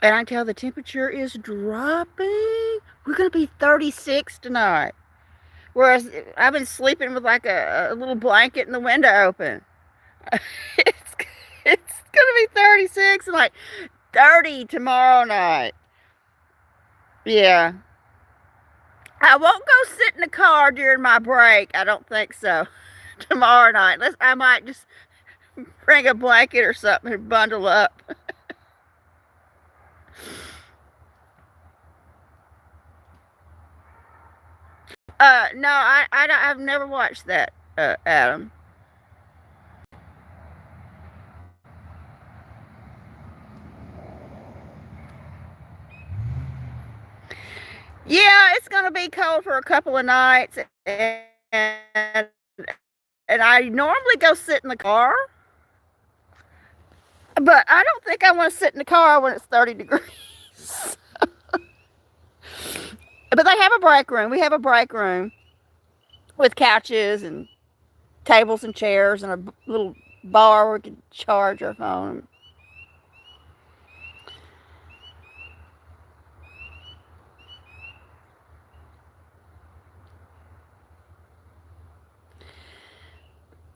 And I can tell the temperature is dropping. We're going to be 36 tonight. Whereas I've been sleeping with like a little blanket and the window open. it's it's going to be 36 and like 30 tomorrow night. Yeah. I won't go sit in the car during my break. I don't think so. Tomorrow night. I might just bring a blanket or something and bundle up. No, I've never watched that, Adam. Yeah, it's gonna be cold for a couple of nights, and I normally go sit in the car, but I don't think I want to sit in the car when it's 30 degrees. But they have a break room. We have a break room with couches and tables and chairs and a little bar where we can charge our phone.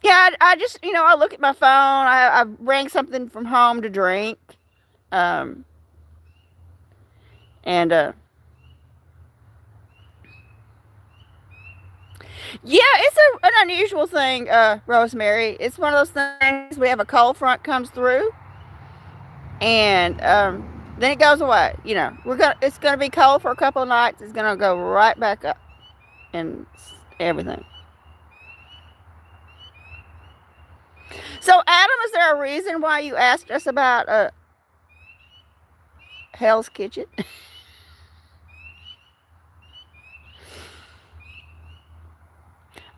Yeah, I just, I look at my phone. I bring something from home to drink. Um, and Yeah, it's an unusual thing, Rosemary. It's one of those things. We have a cold front comes through, and then it goes away. It's gonna be cold for a couple of nights. It's gonna go right back up and everything. So, Adam, is there a reason why you asked us about Hell's Kitchen?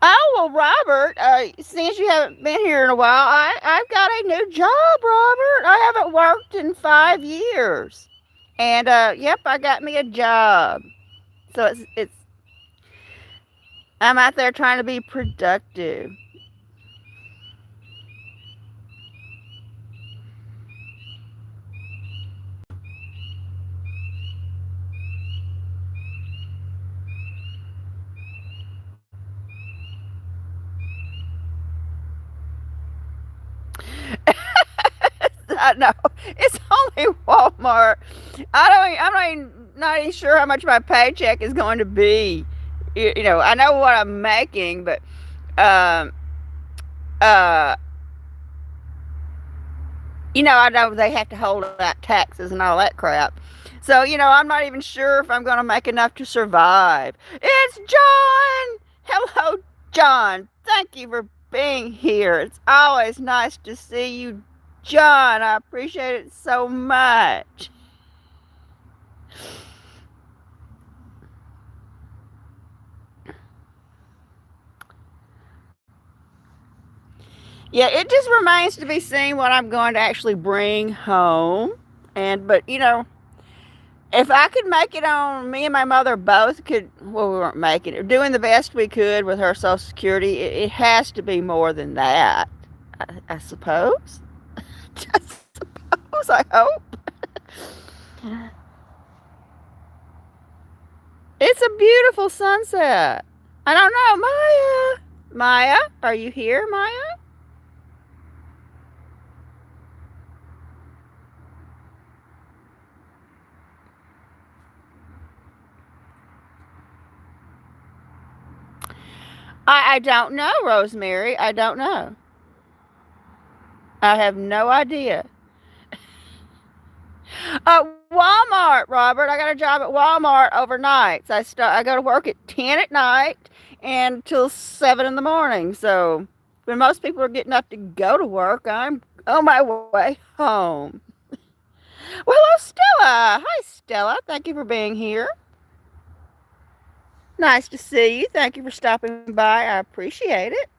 Oh, well, Robert, since you haven't been here in a while, I've got a new job, Robert. I haven't worked in 5 years. And, yep, I got me a job. So I'm out there trying to be productive. I know. It's only Walmart. Not even sure how much my paycheck is going to be. I know what I'm making, but um, uh, I know they have to hold out taxes and all that crap. So, I'm not even sure if I'm going to make enough to survive. It's John! Hello, John. Thank you for being here. It's always nice to see you, John. I appreciate it so much. Yeah, it just remains to be seen what I'm going to actually bring home. But If I could make it on, me and my mother both could, well, we weren't making it, doing the best we could with her Social Security, it has to be more than that, I suppose. I suppose, I hope. It's a beautiful sunset. I don't know, Maya. Maya, are you here, Maya? I don't know, Rosemary. I don't know. I have no idea. Walmart, Robert. I got a job at Walmart overnight. So I go to work at 10 at night and till 7 in the morning. So when most people are getting up to go to work, I'm on my way home. Well, hello, Stella. Hi, Stella. Thank you for being here. Nice to see you. Thank you for stopping by. I appreciate it.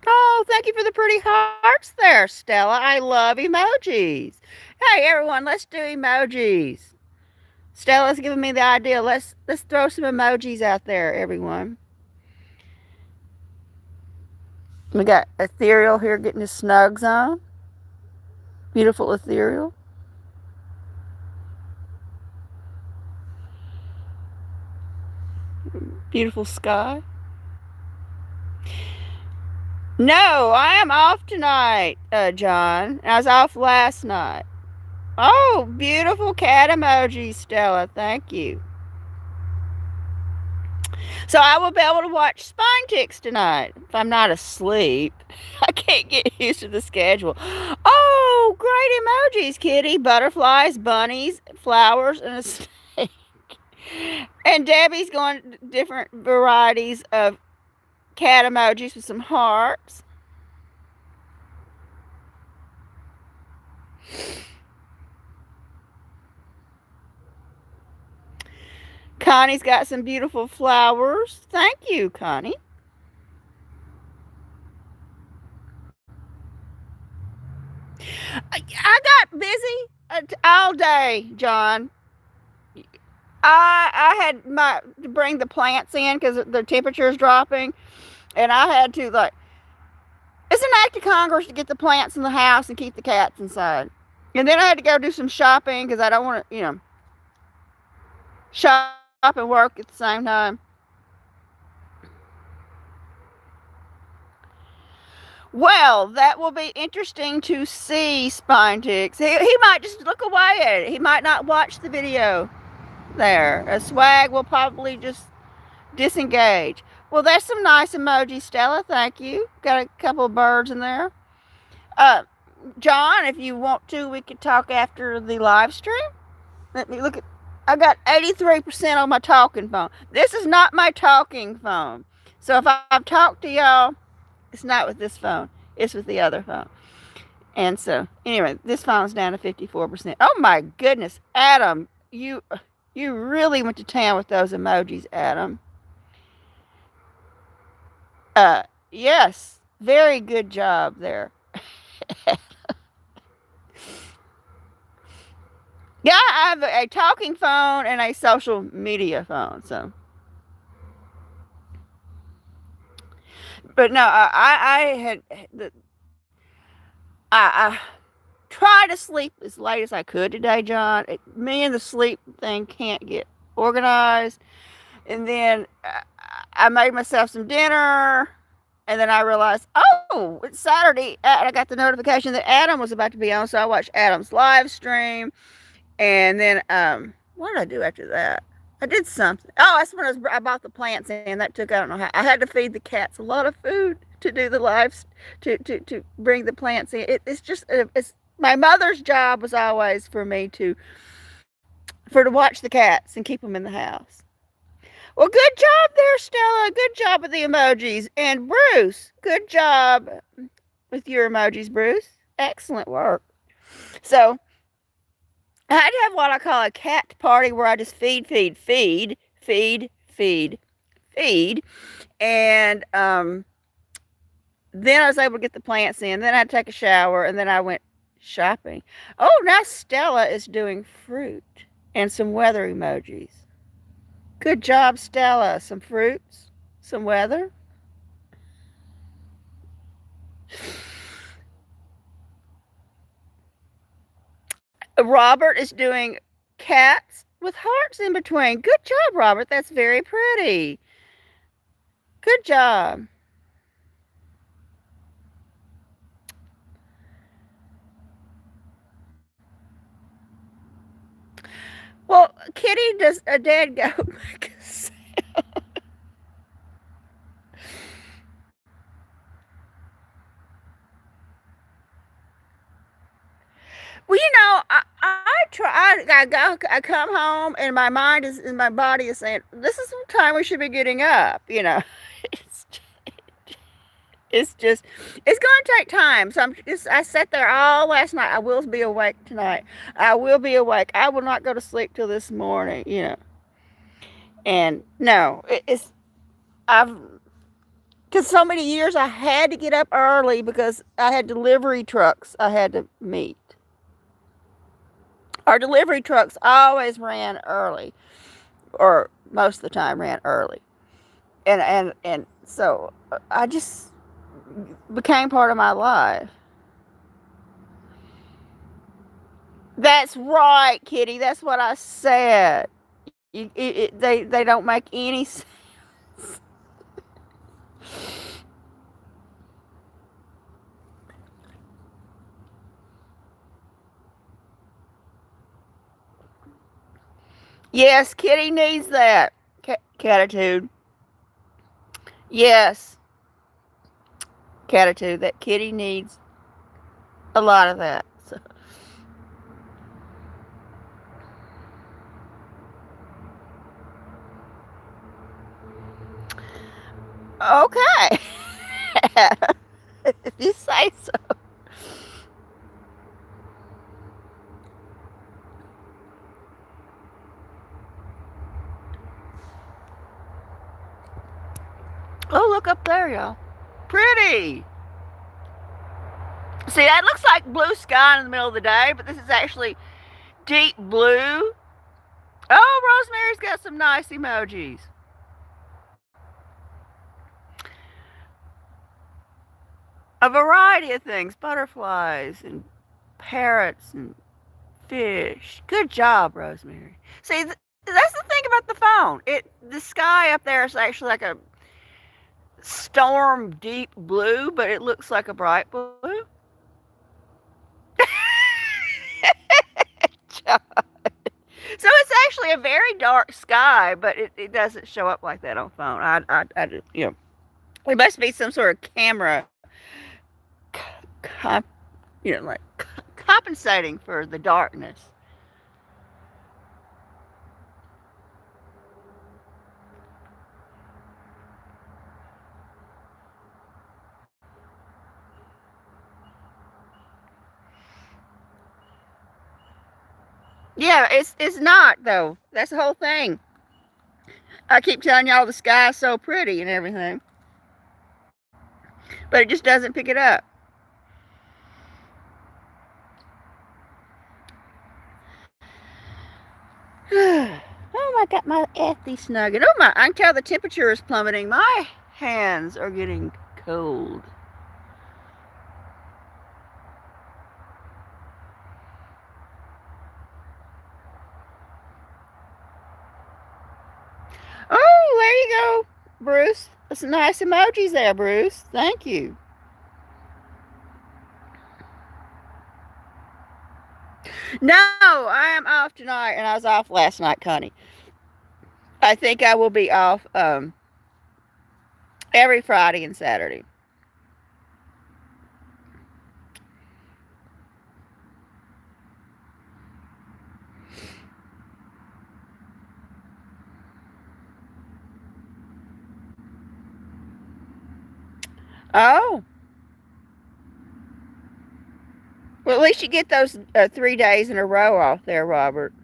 Oh, thank you for the pretty hearts there, Stella. I love emojis. Hey, everyone, let's do emojis. Stella's giving me the idea. Let's throw some emojis out there, everyone. We got Ethereal here getting his snugs on. Beautiful Ethereal. Beautiful sky. No, I am off tonight, John. I was off last night. Oh, beautiful cat emoji, Stella. Thank you. So I will be able to watch Spine Ticks tonight if I'm not asleep. I can't get used to the schedule. Oh, great emojis, kitty. Butterflies, bunnies, flowers, and a snake. And Debbie's going different varieties of cat emojis with some hearts. Connie's got some beautiful flowers. Thank you, Connie. I got busy all day, John. I had to bring the plants in because the temperature is dropping, and I had to it's an act of Congress to get the plants in the house and keep the cats inside. And then I had to go do some shopping because I don't want to, shop and work at the same time. Well, that will be interesting to see, Spine Ticks. He might just look away at it. He might not watch the video there. A swag will probably just disengage. Well, there's some nice emojis, Stella. Thank you. Got a couple of birds in there. John, if you want to, we could talk after the live stream. Let me look at. I got 83% on my talking phone. This is not my talking phone. So if I've talked to y'all, it's not with this phone. It's with the other phone. And so, anyway, this phone's down to 54%. Oh my goodness, Adam, you really went to town with those emojis, Adam. Yes, very good job there. Yeah, I have a talking phone and a social media phone, so. But no, I tried to sleep as late as I could today, John. Me and the sleep thing can't get organized. And then I made myself some dinner. And then I realized, oh, it's Saturday. And I got the notification that Adam was about to be on. So I watched Adam's live stream. And then, what did I do after that? I did something. Oh, that's when I bought the plants in. That took, I don't know how. I had to feed the cats a lot of food to do the lives, to bring the plants in. It's just, it's my mother's job was always for me to watch the cats and keep them in the house. Well, good job there, Stella. Good job with the emojis. And Bruce, good job with your emojis, Bruce. Excellent work. So, I had to have what I call a cat party where I just feed. And Then I was able to get the plants in. Then I had to take a shower, and then I went shopping. Oh, now Stella is doing fruit and some weather emojis. Good job, Stella. Some fruits, some weather. Robert is doing cats with hearts in between. Good job, Robert. That's very pretty. Good job. Well, Kitty, does a dad go? Well, I try. I come home, and my mind is, and my body is saying, "This is the time we should be getting up." It's it's just, it's going to take time. So I sat there all last night. I will be awake tonight. I will be awake. I will not go to sleep till this morning. And no, I've because so many years I had to get up early because I had delivery trucks I had to meet. Our delivery trucks always ran early, or most of the time ran early, and so I just became part of my life. That's right, Kitty. That's what I said. They don't make any sense. Yes, Kitty needs that. Catitude. Yes, catitude. That Kitty needs a lot of that. So, okay. If you say so. Oh, look up there, y'all. Pretty. See, that looks like blue sky in the middle of the day, but this is actually deep blue. Oh, Rosemary's got some nice emojis. A variety of things, butterflies and parrots and fish. Good job, Rosemary. See, that's the thing about the phone. The sky up there is actually like a storm deep blue, but it looks like a bright blue. So it's actually a very dark sky, but it doesn't show up like that on phone. There must be some sort of camera, comp, like compensating for the darkness. Yeah, it's not though. That's the whole thing. I keep telling y'all the sky's so pretty and everything, but it just doesn't pick it up. Oh, I got my Effie snugging. Oh my! I can tell the temperature is plummeting. My hands are getting cold. Oh, there you go, Bruce. Some nice emojis there, Bruce. Thank you. No, I am off tonight, and I was off last night, Connie. I think I will be off every Friday and Saturday. Oh, well, at least you get those 3 days in a row off there, Robert.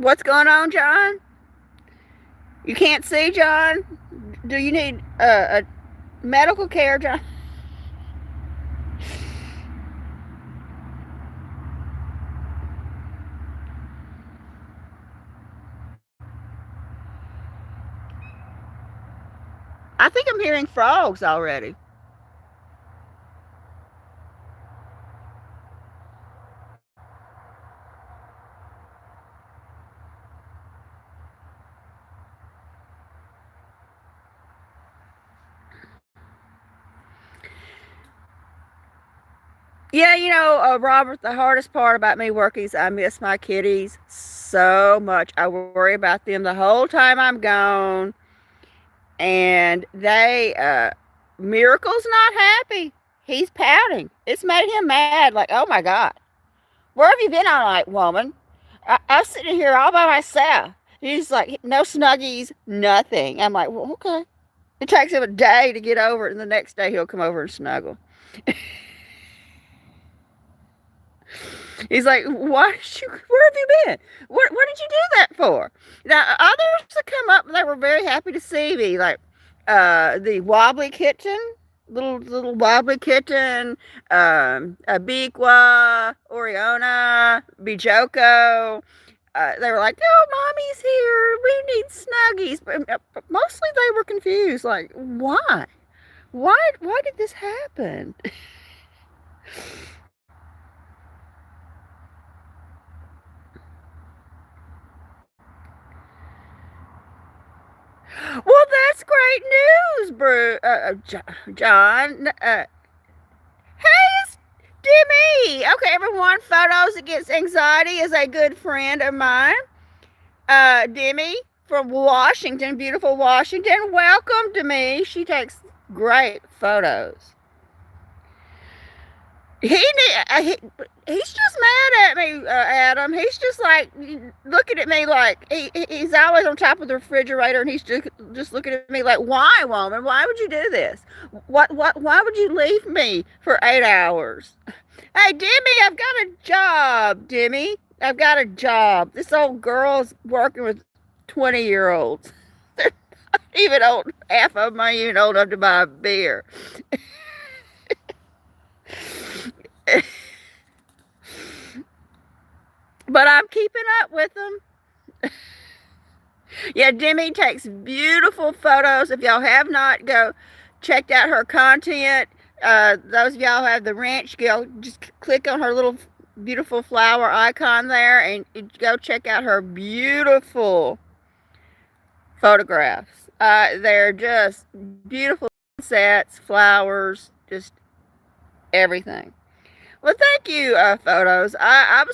What's going on, John? You can't see, John? Do you need a medical care, John? I think I'm hearing frogs already. Yeah, Robert, the hardest part about me working is I miss my kitties so much. I worry about them the whole time I'm gone. And Miracle's not happy. He's pouting. It's made him mad. Like, oh my God, where have you been all night, woman? I'm sitting here all by myself. He's like, no snuggies, nothing. I'm like, well, okay. It takes him a day to get over it, and the next day he'll come over and snuggle. He's like, where have you been? What did you do that for? Now, others that come up, they were very happy to see me, like the wobbly kitten, little wobbly kitten, Abiqua, Oriona, Bijoko. They were like, oh, mommy's here. We need snuggies. But mostly they were confused, like, why? Why did this happen? Well, that's great news, John. Hey, it's Demi. Okay, everyone, Photos Against Anxiety is a good friend of mine. Demi from Washington, beautiful Washington. Welcome to me. She takes great photos. He's just mad at me, Adam. He's just like looking at me like he's always on top of the refrigerator, and he's just looking at me like, why, woman? Why would you do this? Why would you leave me for 8 hours? Hey, Demi, I've got a job, Demi. I've got a job. This old girl's working with 20-year-olds. They're not even old. Half of them ain't even old enough to buy a beer. But I'm keeping up with them. Yeah, Demi takes beautiful photos. If y'all have not checked out her content, those of y'all who have the ranch, go just click on her little beautiful flower icon there and go check out her beautiful photographs. They're just beautiful sunsets, flowers, just everything. Well, thank you, Photos. I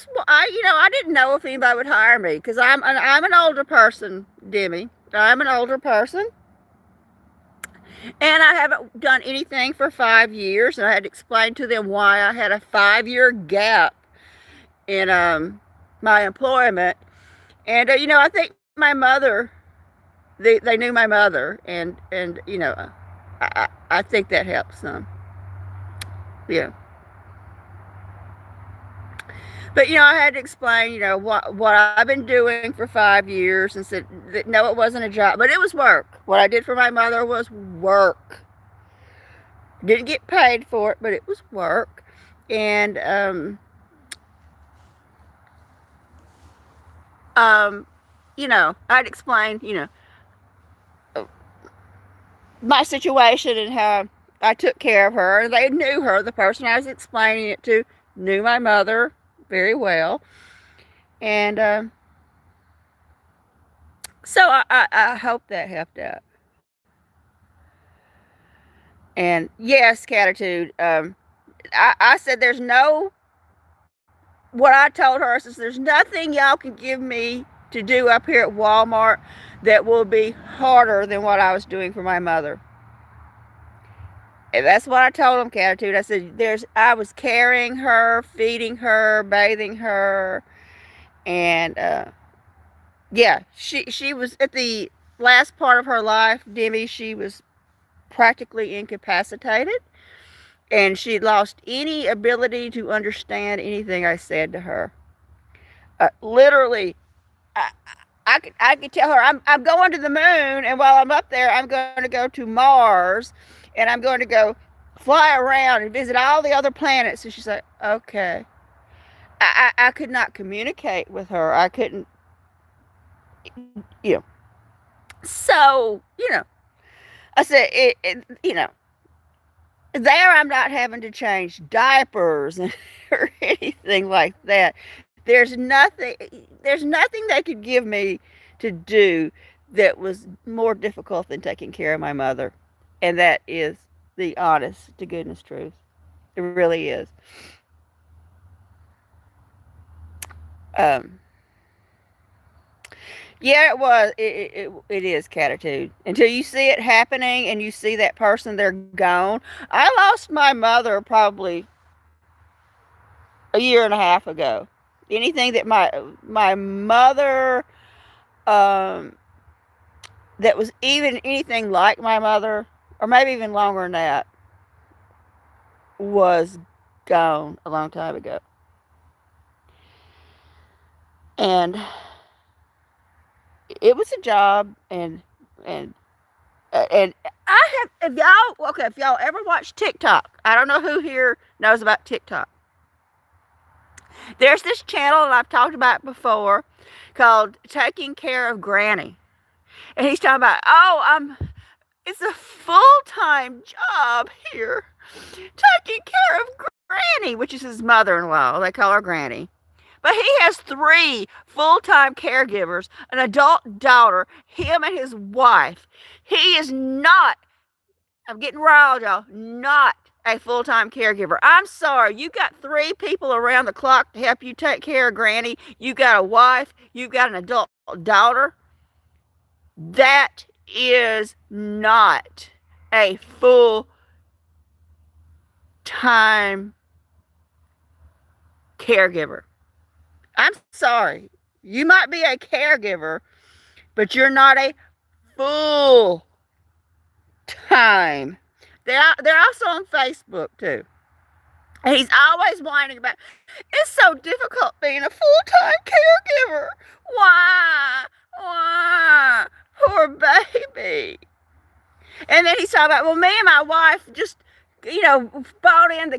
didn't know if anybody would hire me because I'm an older person, Demi. I'm an older person, and I haven't done anything for 5 years. And I had to explain to them why I had a 5-year gap in my employment. And I think my mother, they knew my mother, and I think that helps them. Yeah. But I had to explain, what I've been doing for 5 years, and said that no, it wasn't a job, but it was work. What I did for my mother was work. Didn't get paid for it, but it was work. And I'd explain, my situation and how I took care of her. And they knew her. The person I was explaining it to knew my mother very well. And so I hope that helped out. And yes, Catitude, I said what I told her is there's nothing y'all can give me to do up here at Walmart that will be harder than what I was doing for my mother. And that's what I told them, Catitude. I said I was carrying her, feeding her, bathing her, and yeah, she was at the last part of her life, Demi. She was practically incapacitated, and she lost any ability to understand anything I said to her. Literally, I, I could tell her I'm going to the moon, and while I'm up there, I'm going to go to Mars, and I'm going to go fly around and visit all the other planets. And she's like, okay. I could not communicate with her. I couldn't, you know. So, I said, there I'm not having to change diapers or anything like that. There's nothing they could give me to do that was more difficult than taking care of my mother. And that is the honest to goodness truth. It really is. Um, yeah, it was. It is catitude. Until you see it happening and you see that person, they're gone. I lost my mother probably a year and a half ago. Anything that my mother, um, that was even anything like my mother, or maybe even longer than that, was gone a long time ago. And it was a job, and and I have, if y'all ever watch TikTok, I don't know who here knows about TikTok. There's this channel, and I've talked about it before, called Taking Care of Granny. And he's talking about, it's a full-time job here, taking care of Granny, which is his mother-in-law. They call her Granny. But he has 3 full-time caregivers, an adult daughter, him and his wife. He is not, I'm getting riled, y'all, not a full-time caregiver. I'm sorry, you got 3 people around the clock to help you take care of Granny. You got a wife, you got an adult daughter. That is not a full-time caregiver. I'm sorry. You might be a caregiver, but you're not a full time. They're also on Facebook too. And he's always whining about, it's so difficult being a full-time caregiver. Why? Why? Poor baby. And then he's talking about, well, me and my wife just, bought in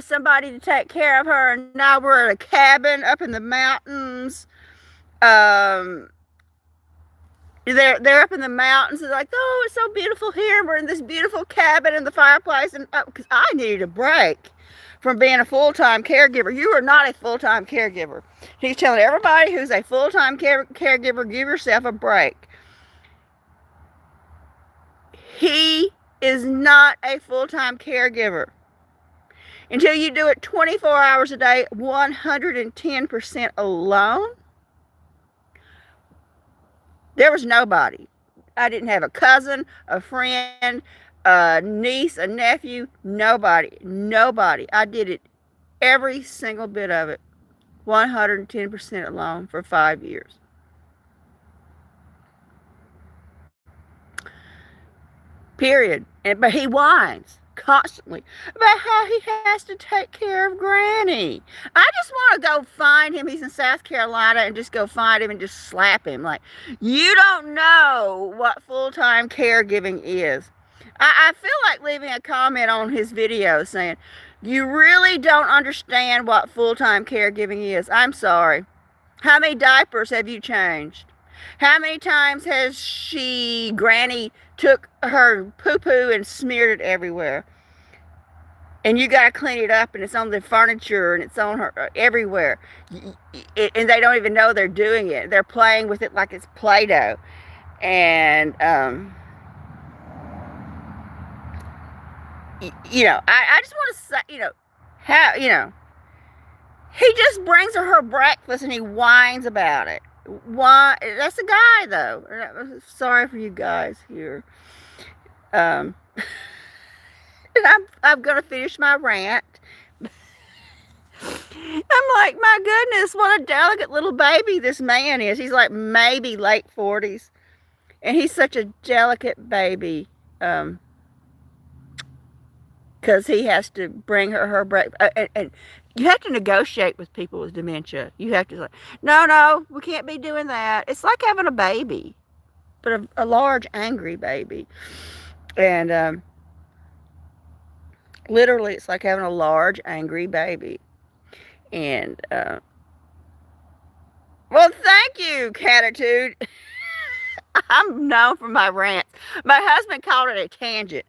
somebody to take care of her, and now we're at a cabin up in the mountains. They're up in the mountains. They're like, oh, it's so beautiful here. We're in this beautiful cabin in the fireplace, and because I needed a break from being a full-time caregiver. You are not a full-time caregiver. He's telling everybody who's a full-time caregiver, give yourself a break. He is not a full-time caregiver. Until you do it 24 hours a day, 110% alone, there was nobody. I didn't have a cousin, a friend, a niece, a nephew, nobody. I did it, every single bit of it, 110% alone for 5 years. Period. But he whines constantly about how he has to take care of Granny. I just want to go find him. He's in South Carolina, and just go find him and just slap him. Like, you don't know what full-time caregiving is. I feel like leaving a comment on his video saying, you really don't understand what full-time caregiving is. I'm sorry. How many diapers have you changed? How many times has Granny took her poo-poo and smeared it everywhere? And you got to clean it up, and it's on the furniture, and it's on her everywhere. And they don't even know they're doing it. They're playing with it like it's Play-Doh. And, I just want to say, how, he just brings her breakfast and he whines about it. Why? That's a guy, though. Sorry for you guys here. And I'm gonna finish my rant. I'm like, my goodness, what a delicate little baby this man is. He's like maybe late 40s, and he's such a delicate baby. because he has to bring her break. And you have to negotiate with people with dementia. You have to say, no, we can't be doing that. It's like having a baby, but a large, angry baby. And literally, it's like having a large, angry baby. And, well, thank you, Catitude. I'm known for my rants. My husband called it a tangent.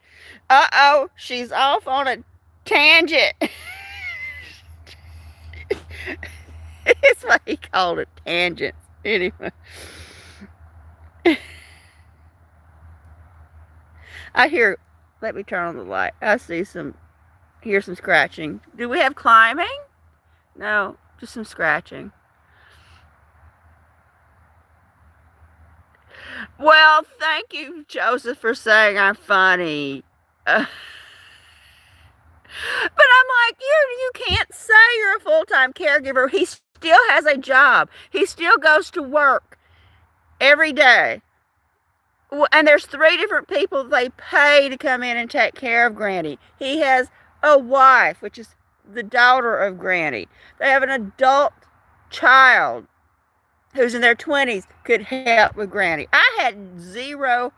Uh-oh, she's off on a tangent. It's what he called it, tangents. Anyway. I hear, let me turn on the light. I see hear some scratching. Do we have climbing? No, just some scratching. Well, thank you, Joseph, for saying I'm funny. But I'm like, you can't say you're a full-time caregiver. He still has a job. He still goes to work every day. And there's 3 different people they pay to come in and take care of Granny. He has a wife, which is the daughter of Granny. They have an adult child who's in their 20s could help with Granny. I had 0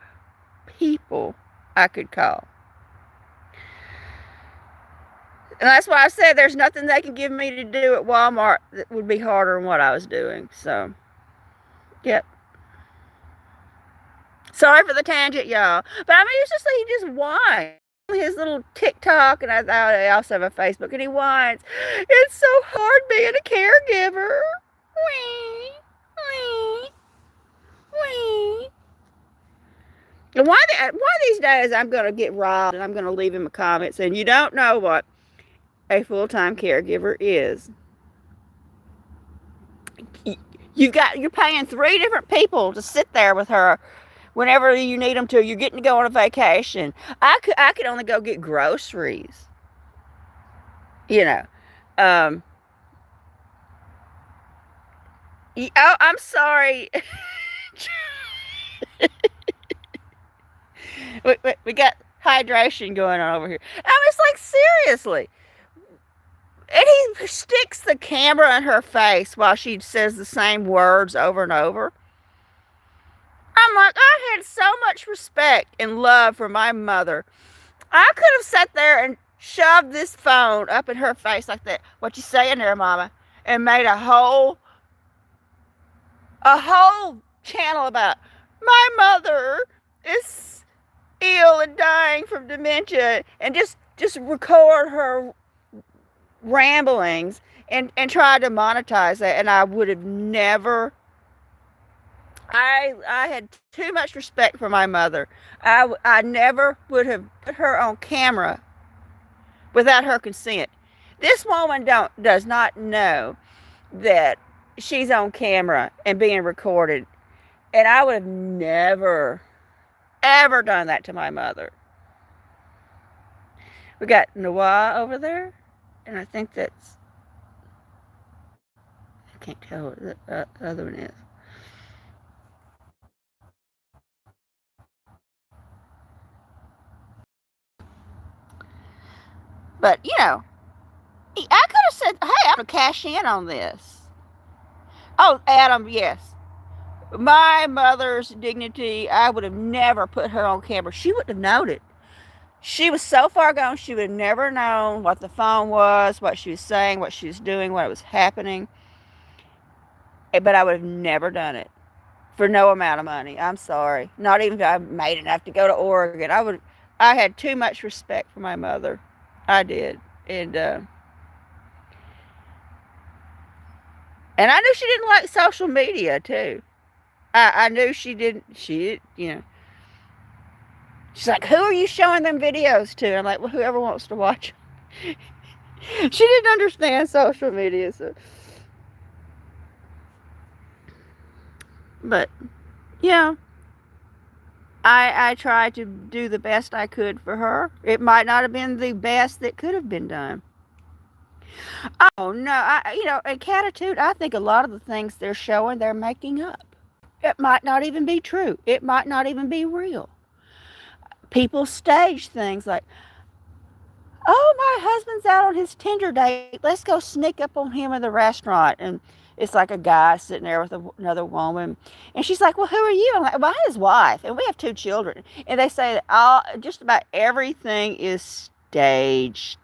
people I could call. And that's why I said there's nothing they can give me to do at Walmart that would be harder than what I was doing. So, yep. Sorry for the tangent, y'all. But I mean, it's just like he just whines. His little TikTok, and I also have a Facebook, and he whines. It's so hard being a caregiver. Wee, wee, wee. And one of these days, I'm going to get riled, and I'm going to leave him a comment saying, you don't know what a full-time caregiver is. You're paying 3 different people to sit there with her whenever you need them to. You're getting to go on a vacation. I could only go get groceries. You know. Oh, I'm sorry. we got hydration going on over here. I mean, it's like, seriously. And he sticks the camera in her face while she says the same words over and over. I'm like, I had so much respect and love for my mother. I could have sat there and shoved this phone up in her face like that. What you saying there, Mama? And made a whole channel about my mother is ill and dying from dementia, and just record her ramblings and try to monetize that. And I would have never. I had too much respect for my mother. I never would have put her on camera without her consent. This woman does not know that she's on camera and being recorded. And I would have never, ever done that to my mother. We got Noah over there. And I think that's, I can't tell what the other one is. But, you know, I could have said, hey, I'm going to cash in on this. Oh, Adam, yes. My mother's dignity, I would have never put her on camera. She wouldn't have known it. She was so far gone, she would have never known what the phone was, what she was saying, what she was doing, what was happening. But I would have never done it for no amount of money. I'm sorry. Not even if I made enough to go to Oregon. I had too much respect for my mother. I did. And I knew she didn't like social media, too. I knew she didn't, you know. She's like, who are you showing them videos to? And I'm like, well, whoever wants to watch them. She didn't understand social media, so. But, yeah. I tried to do the best I could for her. It might not have been the best that could have been done. Oh, no. In Catitude, I think a lot of the things they're showing, they're making up. It might not even be true. It might not even be real. People stage things like, Oh, my husband's out on his Tinder date. Let's go sneak up on him in the restaurant. And it's like a guy sitting there with another woman. And she's like, well, who are you? I'm like, well, I'm his wife. And we have 2 children. And they say that just about everything is staged.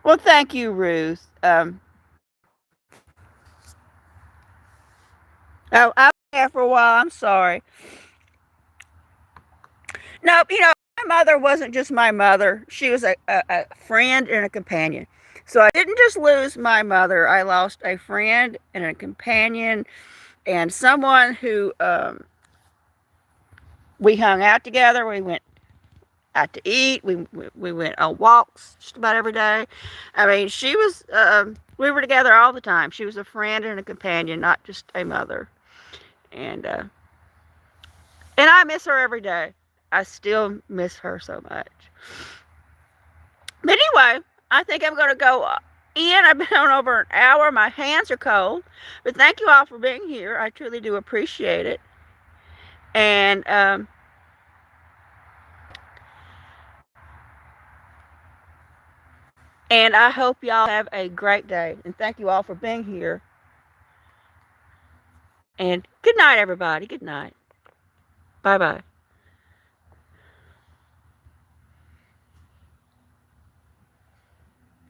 Well, thank you, Ruth. Oh, I've been there for a while. I'm sorry. No, my mother wasn't just my mother. She was a friend and a companion. So I didn't just lose my mother. I lost a friend and a companion and someone who we hung out together. We went out to eat. We went on walks just about every day. I mean, she was. We were together all the time. She was a friend and a companion, not just a mother. And I miss her every day. I still miss her so much. But anyway, I think I'm going to go in. I've been on over an hour. My hands are cold. But thank you all for being here. I truly do appreciate it. And I hope y'all have a great day. And thank you all for being here. And good night, everybody. Good night. Bye bye.